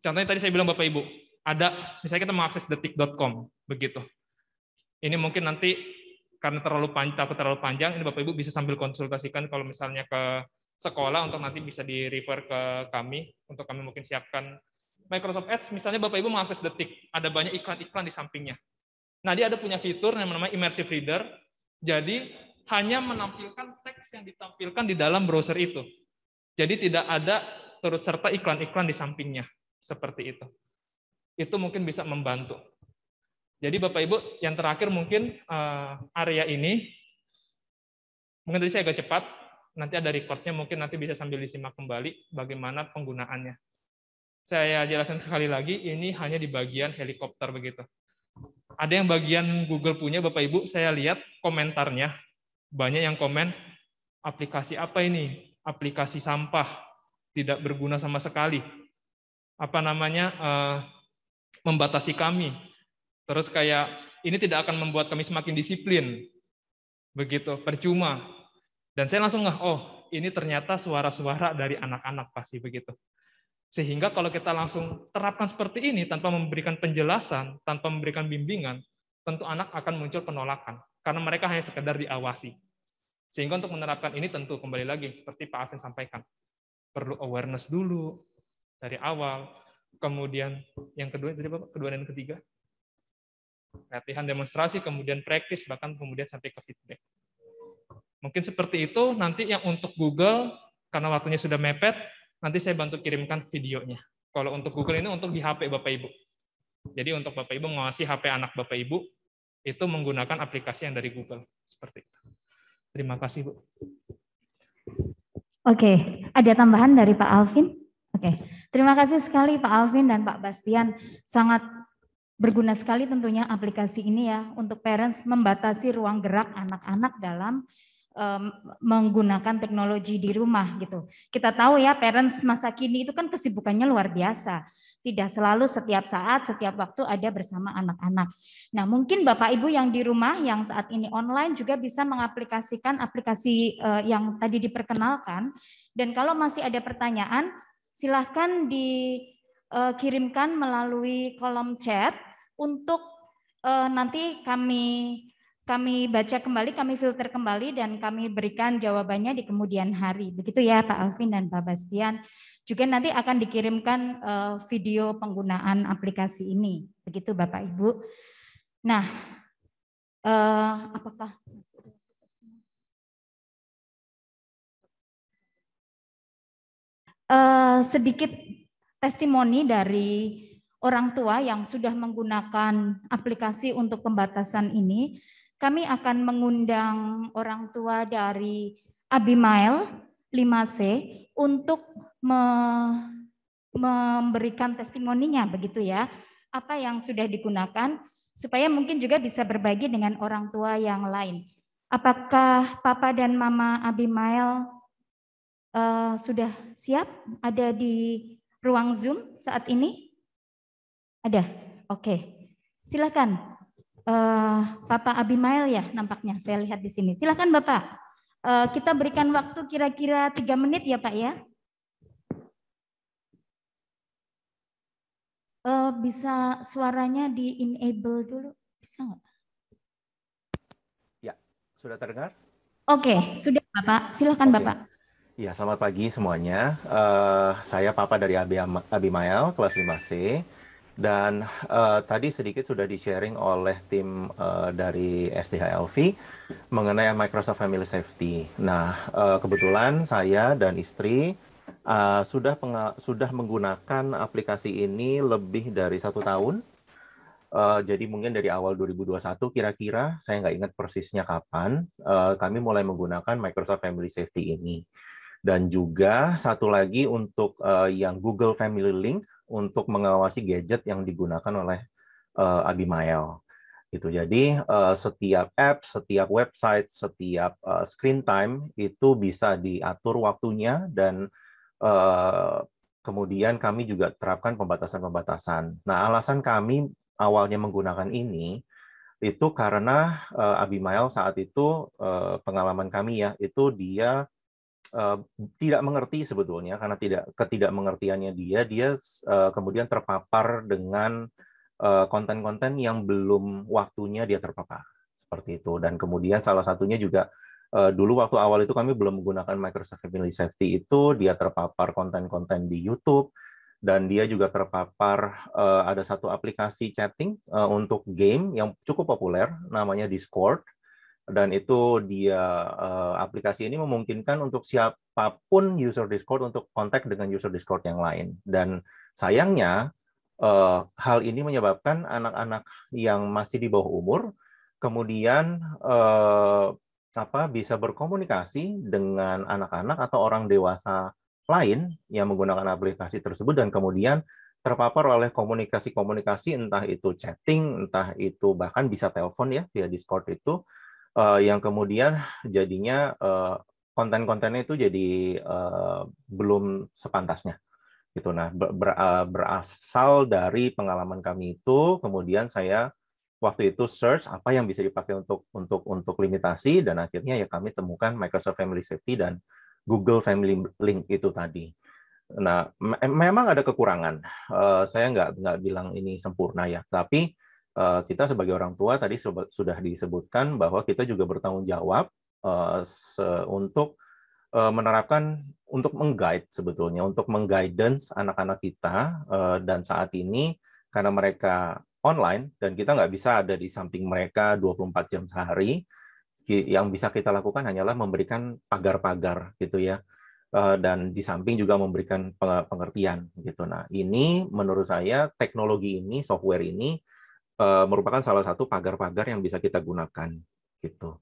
contohnya tadi saya bilang Bapak Ibu, ada misalnya kita mengakses detik.com begitu. Ini mungkin nanti karena takut terlalu panjang, ini Bapak Ibu bisa sambil konsultasikan kalau misalnya ke sekolah untuk nanti bisa di-refer ke kami untuk kami mungkin siapkan Microsoft Edge. Misalnya Bapak Ibu mengakses Detik, ada banyak iklan-iklan di sampingnya. Nah, dia ada punya fitur yang namanya Immersive Reader. Jadi hanya menampilkan teks yang ditampilkan di dalam browser itu. Jadi tidak ada turut serta iklan-iklan di sampingnya seperti itu. Itu mungkin bisa membantu. Jadi Bapak Ibu, yang terakhir mungkin area ini, mungkin tadi saya agak cepat, nanti ada recordnya, mungkin nanti bisa sambil disimak kembali bagaimana penggunaannya. Saya jelaskan sekali lagi, ini hanya di bagian helikopter begitu. Ada yang bagian Google punya, Bapak Ibu, saya lihat komentarnya, banyak yang komen, aplikasi apa ini? Aplikasi sampah, tidak berguna sama sekali. Apa namanya, membatasi kami. Terus kayak ini tidak akan membuat kami semakin disiplin, begitu, percuma. Dan saya langsung oh ini ternyata suara-suara dari anak-anak pasti begitu. Sehingga kalau kita langsung terapkan seperti ini tanpa memberikan penjelasan, tanpa memberikan bimbingan, tentu anak akan muncul penolakan karena mereka hanya sekedar diawasi. Sehingga untuk menerapkan ini tentu kembali lagi seperti Pak Alvin sampaikan, perlu awareness dulu dari awal. Kemudian yang kedua, jadi Bapak, kedua dan ketiga, latihan demonstrasi, kemudian praktis, bahkan kemudian sampai ke feedback. Mungkin seperti itu. Nanti yang untuk Google, karena waktunya sudah mepet, nanti saya bantu kirimkan videonya. Kalau untuk Google ini untuk di HP Bapak Ibu. Jadi untuk Bapak Ibu mengawasi HP anak Bapak Ibu, itu menggunakan aplikasi yang dari Google. Seperti itu. Terima kasih, Bu. Oke, ada tambahan dari Pak Alvin? Oke, terima kasih sekali Pak Alvin dan Pak Bastian. Sangat berguna sekali tentunya aplikasi ini ya untuk parents membatasi ruang gerak anak-anak dalam menggunakan teknologi di rumah gitu. Kita tahu ya parents masa kini itu kan kesibukannya luar biasa. Tidak selalu setiap saat, setiap waktu ada bersama anak-anak. Nah, mungkin Bapak Ibu yang di rumah yang saat ini online juga bisa mengaplikasikan aplikasi yang tadi diperkenalkan. Dan kalau masih ada pertanyaan, silahkan dikirimkan melalui kolom chat untuk nanti kami baca kembali, kami filter kembali, dan kami berikan jawabannya di kemudian hari. Begitu ya Pak Alvin dan Pak Bastian. Juga nanti akan dikirimkan video penggunaan aplikasi ini. Begitu Bapak Ibu. Nah, apakah sedikit testimoni dari orang tua yang sudah menggunakan aplikasi untuk pembatasan ini. Kami akan mengundang orang tua dari Abimael 5C untuk memberikan testimoninya begitu ya. Apa yang sudah digunakan supaya mungkin juga bisa berbagi dengan orang tua yang lain. Apakah Papa dan Mama Abimael sudah siap ada di ruang Zoom saat ini? Ada? Oke. Silakan. Papa Abimael ya nampaknya saya lihat di sini. Silakan Bapak. Kita berikan waktu kira-kira 3 menit ya Pak ya. Bisa suaranya di-enable dulu, bisa nggak? Ya, sudah terdengar? Oke, sudah Bapak. Silakan Bapak. Ya, selamat pagi semuanya. Saya Papa dari Abimael, kelas 5C. Dan tadi sedikit sudah di-sharing oleh tim dari SDHLV mengenai Microsoft Family Safety. Nah, kebetulan saya dan istri sudah menggunakan aplikasi ini lebih dari 1 tahun. Jadi mungkin dari awal 2021 kira-kira, saya nggak ingat persisnya kapan, kami mulai menggunakan Microsoft Family Safety ini. Dan juga satu lagi untuk yang Google Family Link untuk mengawasi gadget yang digunakan oleh Abimael. Gitu. Jadi setiap app, setiap website, setiap screen time itu bisa diatur waktunya dan Kemudian kami juga terapkan pembatasan-pembatasan. Nah, alasan kami awalnya menggunakan ini itu karena Abimael saat itu pengalaman kami ya, itu dia tidak mengerti sebetulnya, karena ketidakmengertiannya dia kemudian terpapar dengan konten-konten yang belum waktunya dia terpapar seperti itu. Dan kemudian salah satunya juga dulu waktu awal itu kami belum menggunakan Microsoft Family Safety, itu dia terpapar konten-konten di YouTube, dan dia juga terpapar ada satu aplikasi chatting untuk game yang cukup populer namanya Discord. Dan itu aplikasi ini memungkinkan untuk siapapun user Discord untuk kontak dengan user Discord yang lain. Dan sayangnya hal ini menyebabkan anak-anak yang masih di bawah umur kemudian bisa berkomunikasi dengan anak-anak atau orang dewasa lain yang menggunakan aplikasi tersebut, dan kemudian terpapar oleh komunikasi-komunikasi, entah itu chatting, entah itu bahkan bisa telepon ya via Discord itu, yang kemudian jadinya konten-kontennya itu jadi belum sepantasnya gitu. Nah, berasal dari pengalaman kami itu, kemudian saya waktu itu search apa yang bisa dipakai untuk limitasi, dan akhirnya ya kami temukan Microsoft Family Safety dan Google Family Link itu tadi. Nah, memang ada kekurangan. Saya nggak bilang ini sempurna ya, tapi kita sebagai orang tua tadi sudah disebutkan bahwa kita juga bertanggung jawab untuk menerapkan, untuk meng-guide sebetulnya, untuk meng-guidance anak-anak kita, dan saat ini karena mereka online dan kita nggak bisa ada di samping mereka 24 jam sehari, yang bisa kita lakukan hanyalah memberikan pagar-pagar gitu ya, dan di samping juga memberikan pengertian gitu. Nah, ini menurut saya teknologi ini, software ini merupakan salah satu pagar-pagar yang bisa kita gunakan gitu.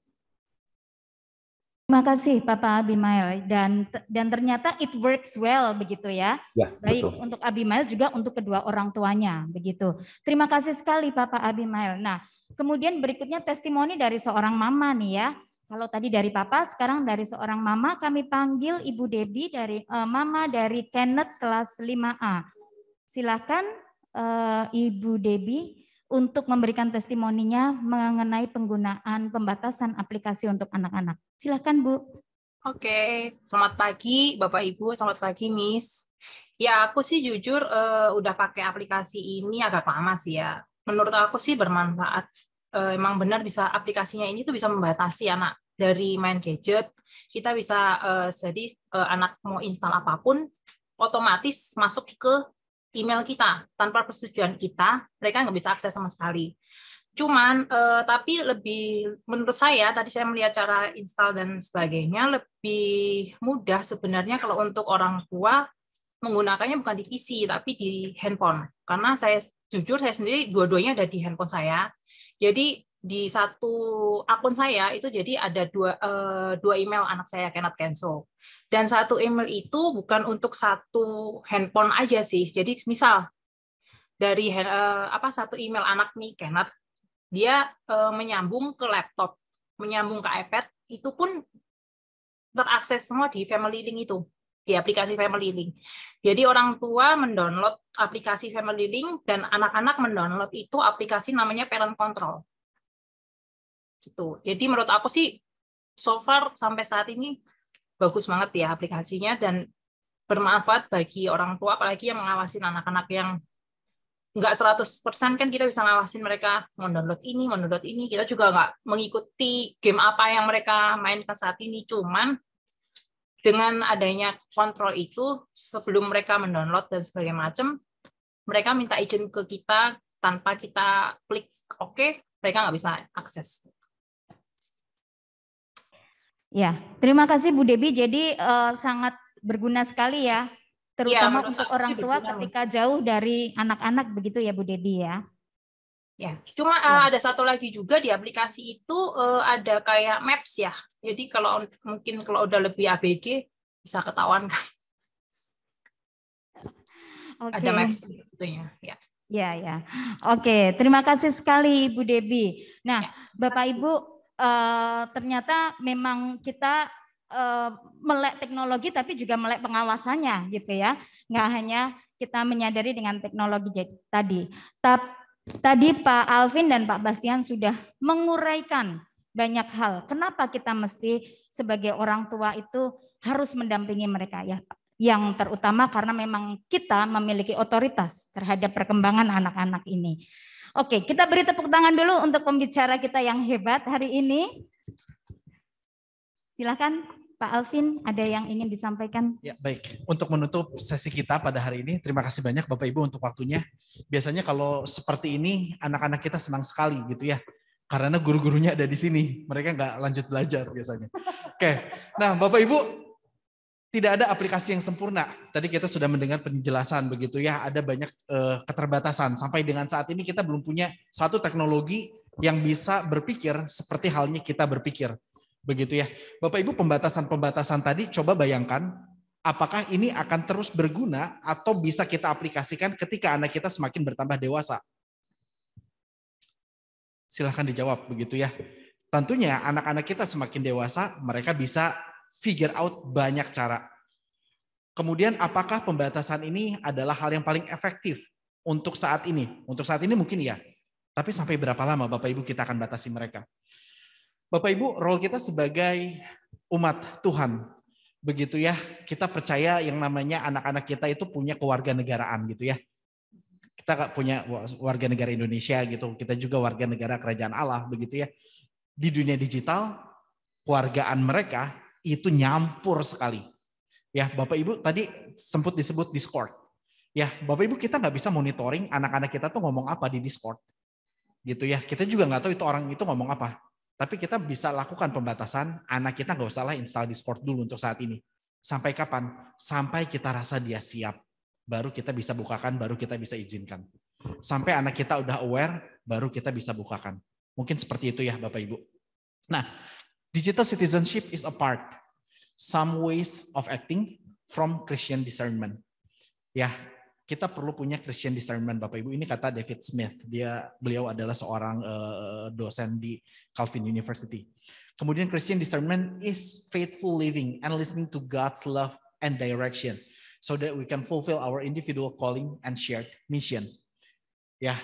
Terima kasih Bapak Abimael, dan ternyata it works well begitu ya. Ya, baik betul. untuk Abimael juga untuk kedua orang tuanya begitu. Terima kasih sekali Bapak Abimael. Nah, kemudian berikutnya testimoni dari seorang mama nih ya. Kalau tadi dari Papa, sekarang dari seorang mama, kami panggil Ibu Debbie dari mama dari Kenneth kelas 5A. Silakan Ibu Debbie untuk memberikan testimoninya mengenai penggunaan pembatasan aplikasi untuk anak-anak. Silakan Bu. Oke, selamat pagi Bapak Ibu, selamat pagi Miss. Ya, aku sih jujur udah pakai aplikasi ini agak lama sih ya. Menurut aku sih bermanfaat. Emang benar bisa aplikasinya ini tuh bisa membatasi anak dari main gadget. Kita bisa jadi anak mau install apapun otomatis masuk ke email kita tanpa persetujuan kita, mereka nggak bisa akses sama sekali. Cuman tapi lebih menurut saya tadi saya melihat cara install dan sebagainya lebih mudah sebenarnya kalau untuk orang tua menggunakannya bukan di PC tapi di handphone. Karena saya jujur saya sendiri dua-duanya ada di handphone saya. Jadi di satu akun saya itu jadi ada dua email anak saya Kenneth Kenzo. Dan satu email itu bukan untuk satu handphone aja sih. Jadi misal dari satu email anak nih Kenneth, dia menyambung ke laptop, menyambung ke iPad, itu pun terakses semua di Family Link itu, di aplikasi Family Link. Jadi orang tua mendownload aplikasi Family Link dan anak-anak mendownload itu aplikasi namanya Parent Control. Gitu. Jadi menurut aku sih so far sampai saat ini bagus banget ya aplikasinya dan bermanfaat bagi orang tua apalagi yang mengawasin anak-anak yang nggak 100% kan kita bisa ngawasin mereka mendownload ini, kita juga nggak mengikuti game apa yang mereka mainkan saat ini, cuman dengan adanya kontrol itu sebelum mereka mendownload dan sebagainya macam, mereka minta izin ke kita tanpa kita klik oke, mereka nggak bisa akses. Ya, terima kasih Bu Debbie. Jadi sangat berguna sekali ya, terutama ya, untuk orang tua ketika jauh dari anak-anak begitu ya Bu Debbie ya. Ya, cuma ada satu lagi juga di aplikasi itu ada kayak maps ya. Jadi kalau udah lebih ABG bisa ketahuan kan. Okay. Ada maps gitu ya. Ya. Oke, terima kasih sekali Bu Debbie. Nah, ya, Bapak Ibu ternyata memang kita melek teknologi tapi juga melek pengawasannya gitu ya. Nggak hanya kita menyadari dengan teknologi tadi. Tadi Pak Alvin dan Pak Bastian sudah menguraikan banyak hal. Kenapa kita mesti sebagai orang tua itu harus mendampingi mereka ya. Yang terutama karena memang kita memiliki otoritas terhadap perkembangan anak-anak ini. Oke, kita beri tepuk tangan dulu untuk pembicara kita yang hebat hari ini. Silakan Pak Alvin, ada yang ingin disampaikan? Ya, baik. Untuk menutup sesi kita pada hari ini, terima kasih banyak Bapak Ibu untuk waktunya. Biasanya kalau seperti ini, anak-anak kita senang sekali gitu ya. Karena guru-gurunya ada di sini. Mereka nggak lanjut belajar biasanya. Oke, nah Bapak Ibu, tidak ada aplikasi yang sempurna. Tadi kita sudah mendengar penjelasan begitu ya, ada banyak keterbatasan. Sampai dengan saat ini kita belum punya satu teknologi yang bisa berpikir seperti halnya kita berpikir. Begitu ya. Bapak Ibu, pembatasan-pembatasan tadi coba bayangkan apakah ini akan terus berguna atau bisa kita aplikasikan ketika anak kita semakin bertambah dewasa? Silahkan dijawab begitu ya. Tentunya anak-anak kita semakin dewasa, mereka bisa figure out banyak cara. Kemudian apakah pembatasan ini adalah hal yang paling efektif untuk saat ini? Untuk saat ini mungkin ya. Tapi sampai berapa lama Bapak Ibu kita akan batasi mereka? Bapak Ibu, role kita sebagai umat Tuhan, begitu ya, kita percaya yang namanya anak-anak kita itu punya kewarganegaraan gitu ya. Kita punya warga negara Indonesia gitu, kita juga warga negara kerajaan Allah begitu ya. Di dunia digital, kewargaan mereka itu nyampur sekali. Ya, Bapak Ibu tadi sempat disebut Discord. Ya, Bapak Ibu kita nggak bisa monitoring anak-anak kita tuh ngomong apa di Discord. Gitu ya, kita juga nggak tahu itu orang itu ngomong apa. Tapi kita bisa lakukan pembatasan, anak kita nggak usah lah install Discord dulu untuk saat ini. Sampai kapan? Sampai kita rasa dia siap. Baru kita bisa bukakan, baru kita bisa izinkan. Sampai anak kita udah aware, baru kita bisa bukakan. Mungkin seperti itu ya Bapak Ibu. Nah, digital citizenship is a part, some ways of acting from Christian discernment. Ya, kita perlu punya Christian discernment Bapak Ibu. Ini kata David Smith. Beliau adalah seorang dosen di Calvin University. Kemudian Christian discernment is faithful living and listening to God's love and direction so that we can fulfill our individual calling and shared mission. Ya,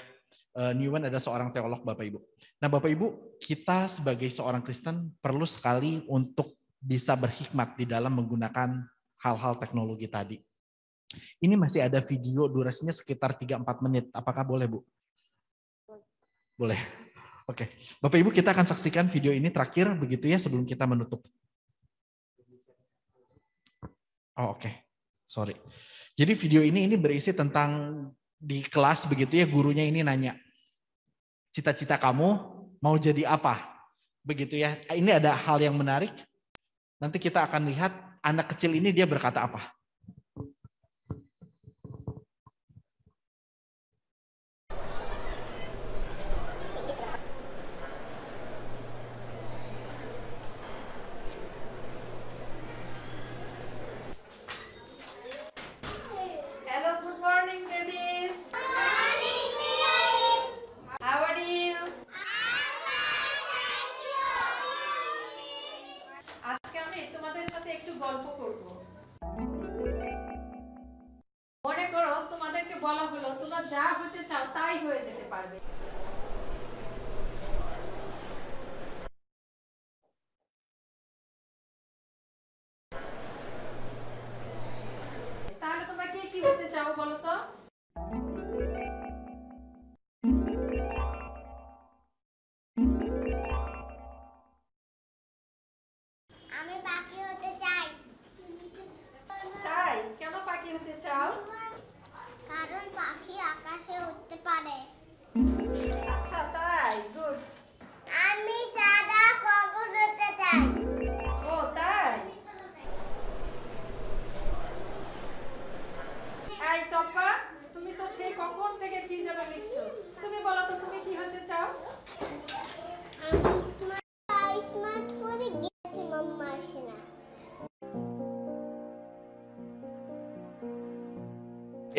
Newman adalah seorang teolog Bapak Ibu. Nah Bapak Ibu, kita sebagai seorang Kristen perlu sekali untuk bisa berhikmat di dalam menggunakan hal-hal teknologi tadi. Ini masih ada video durasinya sekitar 3-4 menit. Apakah boleh, Bu? Boleh. Oke. Bapak Ibu, kita akan saksikan video ini terakhir begitu ya sebelum kita menutup. Oh, oke. Sorry. Jadi video ini berisi tentang di kelas begitu ya, gurunya ini nanya, cita-cita kamu mau jadi apa? Begitu ya. Ini ada hal yang menarik. Nanti kita akan lihat anak kecil ini dia berkata apa.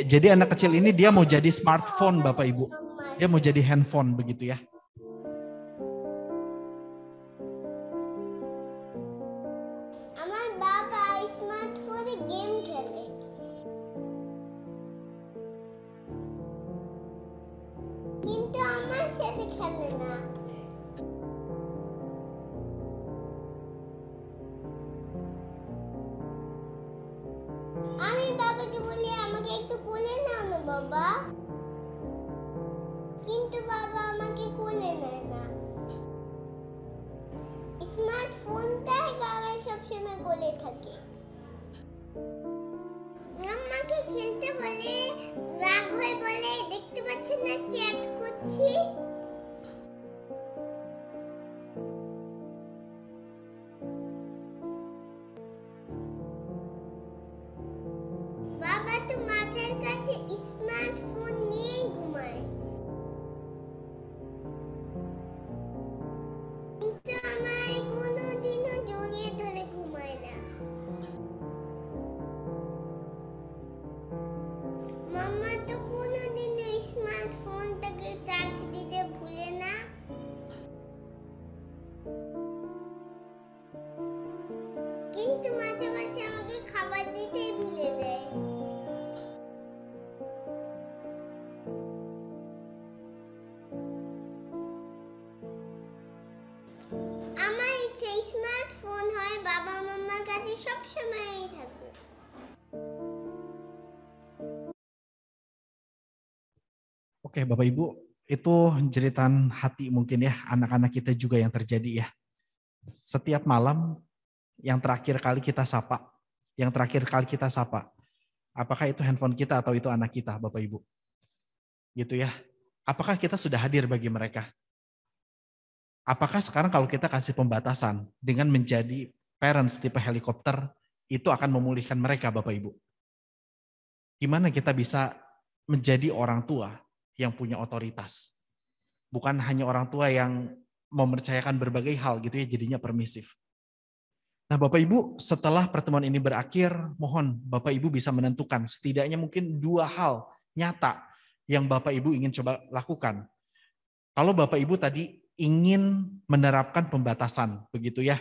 Jadi anak kecil ini dia mau jadi smartphone Bapak Ibu. Dia mau jadi handphone begitu ya. আমার বাবা স্মার্টফোনে গেম খেলে। কিন্তু আমার সাথে খেলে না। আমি বাবাকে বলি আমাকে একটু কোলে নাও না বাবা, কিন্তু বাবা আমাকে কোলে নেয় না। স্মার্টফোনটাই বাবা সবসময় কোলে থাকে। আমাকে খেলতে বলে, রাগ হয়ে বলে দেখতে পাচ্ছেন না চ্যাট করছি। বাবা তো মাথার কাছে স্মার্টফোন নিয়ে ঘুমায়, কিন্তু আমায় কোনোদিনও জড়িয়ে ধরে ঘুমায় না। মাম্মা তো কোনোদিনও স্মার্টফোনটাকে চার্জ দিতে ভুলে না। কিন্তু মাঝে মাঝে আমাকে খাবার দিতেই ভুলে দেয়। আমার ইচ্ছে স্মার্টফোন হয় বাবা মাম্মার কাছে সবসময়ই থাকবে। Oke, Bapak Ibu, itu jeritan hati mungkin ya anak-anak kita juga yang terjadi ya. Setiap malam yang terakhir kali kita sapa, apakah itu handphone kita atau itu anak kita, Bapak Ibu? Gitu ya. Apakah kita sudah hadir bagi mereka? Apakah sekarang kalau kita kasih pembatasan dengan menjadi parents tipe helikopter, itu akan memulihkan mereka, Bapak Ibu? Gimana kita bisa menjadi orang tua yang punya otoritas? Bukan hanya orang tua yang mempercayakan berbagai hal gitu ya, jadinya permisif. Nah Bapak Ibu, setelah pertemuan ini berakhir, mohon Bapak Ibu bisa menentukan setidaknya mungkin 2 hal nyata yang Bapak Ibu ingin coba lakukan. Kalau Bapak Ibu tadi ingin menerapkan pembatasan, begitu ya,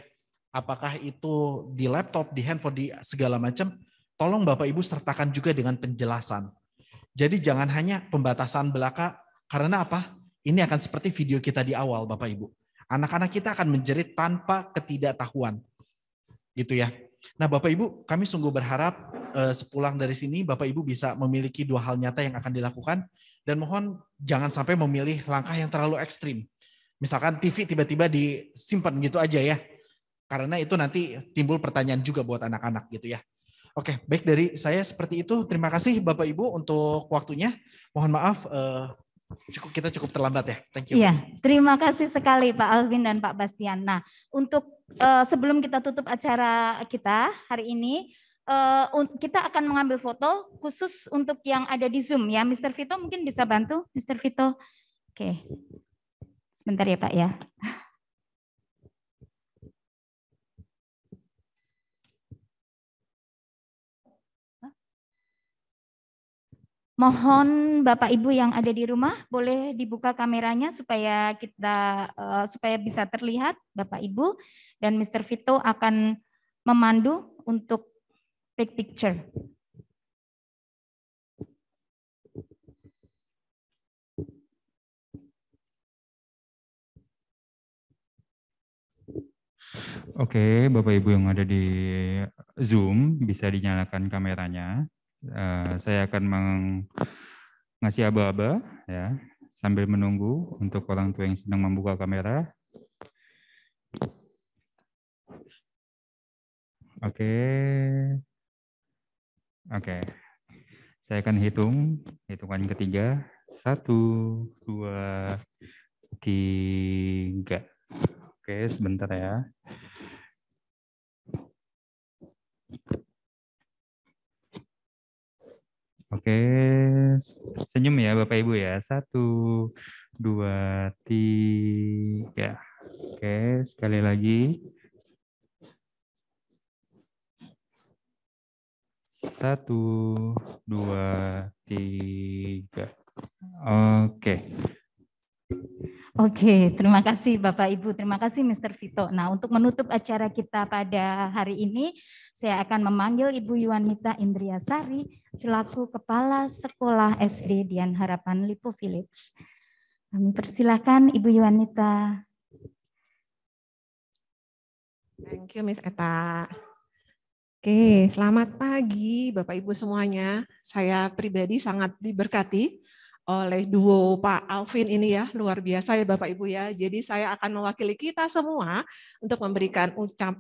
apakah itu di laptop, di handphone, di segala macam, tolong Bapak Ibu sertakan juga dengan penjelasan. Jadi jangan hanya pembatasan belaka, karena apa? Ini akan seperti video kita di awal Bapak Ibu. Anak-anak kita akan menjerit tanpa ketidaktahuan. Gitu ya. Nah Bapak Ibu, kami sungguh berharap sepulang dari sini Bapak Ibu bisa memiliki 2 hal nyata yang akan dilakukan, dan mohon jangan sampai memilih langkah yang terlalu ekstrim. Misalkan TV tiba-tiba disimpan gitu aja ya. Karena itu nanti timbul pertanyaan juga buat anak-anak gitu ya. Oke, baik dari saya seperti itu. Terima kasih Bapak Ibu untuk waktunya. Mohon maaf kita cukup terlambat ya. Thank you. Iya, terima kasih sekali Pak Alvin dan Pak Bastian. Nah, untuk sebelum kita tutup acara kita hari ini, kita akan mengambil foto khusus untuk yang ada di Zoom ya. Mr. Vito mungkin bisa bantu, Mr. Vito. Oke, sebentar ya Pak ya. Mohon Bapak Ibu yang ada di rumah boleh dibuka kameranya supaya supaya bisa terlihat Bapak Ibu, dan Mr. Vito akan memandu untuk take picture. Oke, Bapak Ibu yang ada di Zoom bisa dinyalakan kameranya. Saya akan ngasih aba-aba ya sambil menunggu untuk orang tua yang sedang membuka kamera. Oke. Saya akan hitungan ketiga. 1, 2, 3. Oke, sebentar ya. Oke, senyum ya Bapak Ibu ya. 1, 2, 3. Oke, sekali lagi. 1, 2, 3. Oke. Oke, terima kasih Bapak Ibu, terima kasih Mr. Vito. Nah, untuk menutup acara kita pada hari ini, saya akan memanggil Ibu Yuanita Indriasari selaku Kepala Sekolah SD Dian Harapan Lipo Village. Kami persilakan Ibu Yuanita. Thank you, Miss Eta. Oke, selamat pagi Bapak Ibu semuanya. Saya pribadi sangat diberkati oleh duo Pak Alvin ini ya, luar biasa ya Bapak Ibu ya. Jadi saya akan mewakili kita semua untuk memberikan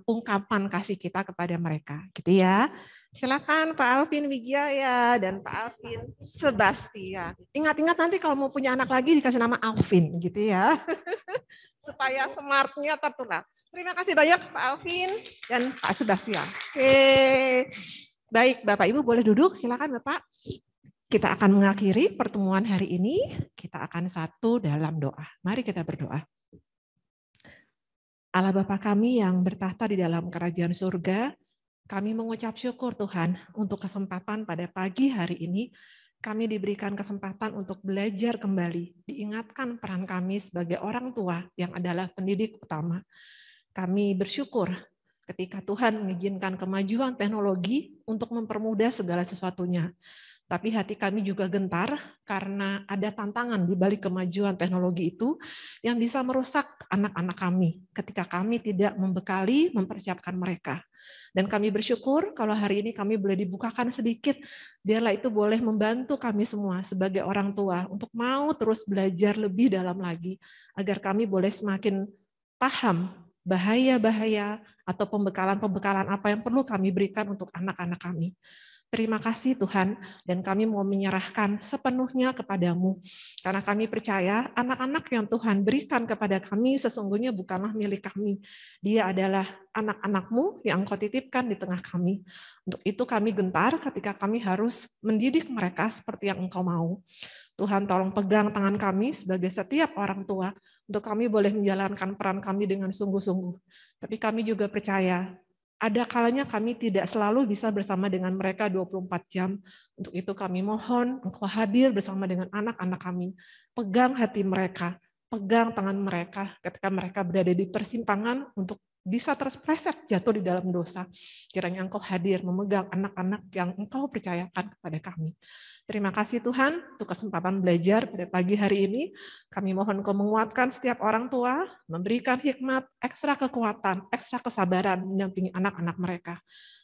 ungkapan kasih kita kepada mereka, gitu ya. Silakan Pak Alvin Wijaya dan Pak Alvin Sebastian. Ingat-ingat nanti kalau mau punya anak lagi dikasih nama Alvin, gitu ya. Supaya smartnya tertular. Terima kasih banyak Pak Alvin dan Pak Sebastian. Oke. Baik, Bapak Ibu boleh duduk, silakan Bapak. Kita akan mengakhiri pertemuan hari ini, kita akan satu dalam doa. Mari kita berdoa. Allah Bapa kami yang bertahta di dalam kerajaan surga, kami mengucap syukur Tuhan untuk kesempatan pada pagi hari ini. Kami diberikan kesempatan untuk belajar kembali, diingatkan peran kami sebagai orang tua yang adalah pendidik utama. Kami bersyukur ketika Tuhan mengizinkan kemajuan teknologi untuk mempermudah segala sesuatunya. Tapi hati kami juga gentar karena ada tantangan di balik kemajuan teknologi itu yang bisa merusak anak-anak kami ketika kami tidak membekali, mempersiapkan mereka. Dan kami bersyukur kalau hari ini kami boleh dibukakan sedikit, biarlah itu boleh membantu kami semua sebagai orang tua untuk mau terus belajar lebih dalam lagi, agar kami boleh semakin paham bahaya-bahaya atau pembekalan-pembekalan apa yang perlu kami berikan untuk anak-anak kami. Terima kasih Tuhan, dan kami mau menyerahkan sepenuhnya kepadamu. Karena kami percaya anak-anak yang Tuhan berikan kepada kami sesungguhnya bukanlah milik kami. Dia adalah anak-anak-Mu yang Engkau titipkan di tengah kami. Untuk itu kami gentar ketika kami harus mendidik mereka seperti yang Engkau mau. Tuhan tolong pegang tangan kami sebagai setiap orang tua, untuk kami boleh menjalankan peran kami dengan sungguh-sungguh. Tapi kami juga percaya, ada kalanya kami tidak selalu bisa bersama dengan mereka 24 jam. Untuk itu kami mohon Engkau hadir bersama dengan anak-anak kami. Pegang hati mereka, pegang tangan mereka ketika mereka berada di persimpangan untuk bisa terpleset jatuh di dalam dosa. Kiranya Engkau hadir memegang anak-anak yang Engkau percayakan kepada kami. Terima kasih Tuhan untuk kesempatan belajar pada pagi hari ini. Kami mohon Engkau menguatkan setiap orang tua, memberikan hikmat, ekstra kekuatan, ekstra kesabaran mendampingi anak-anak mereka.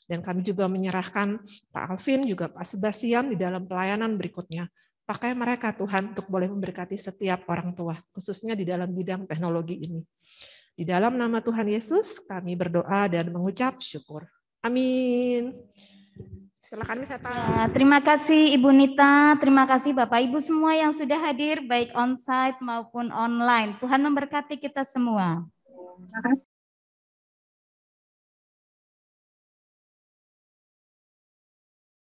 Dan kami juga menyerahkan Pak Alvin, juga Pak Sebastian di dalam pelayanan berikutnya. Pakai mereka Tuhan untuk boleh memberkati setiap orang tua, khususnya di dalam bidang teknologi ini. Di dalam nama Tuhan Yesus, kami berdoa dan mengucap syukur. Amin. Silakan Miss Eta. Ya, terima kasih Ibu Nita, terima kasih Bapak Ibu semua yang sudah hadir baik onsite maupun online. Tuhan memberkati kita semua. Terima kasih.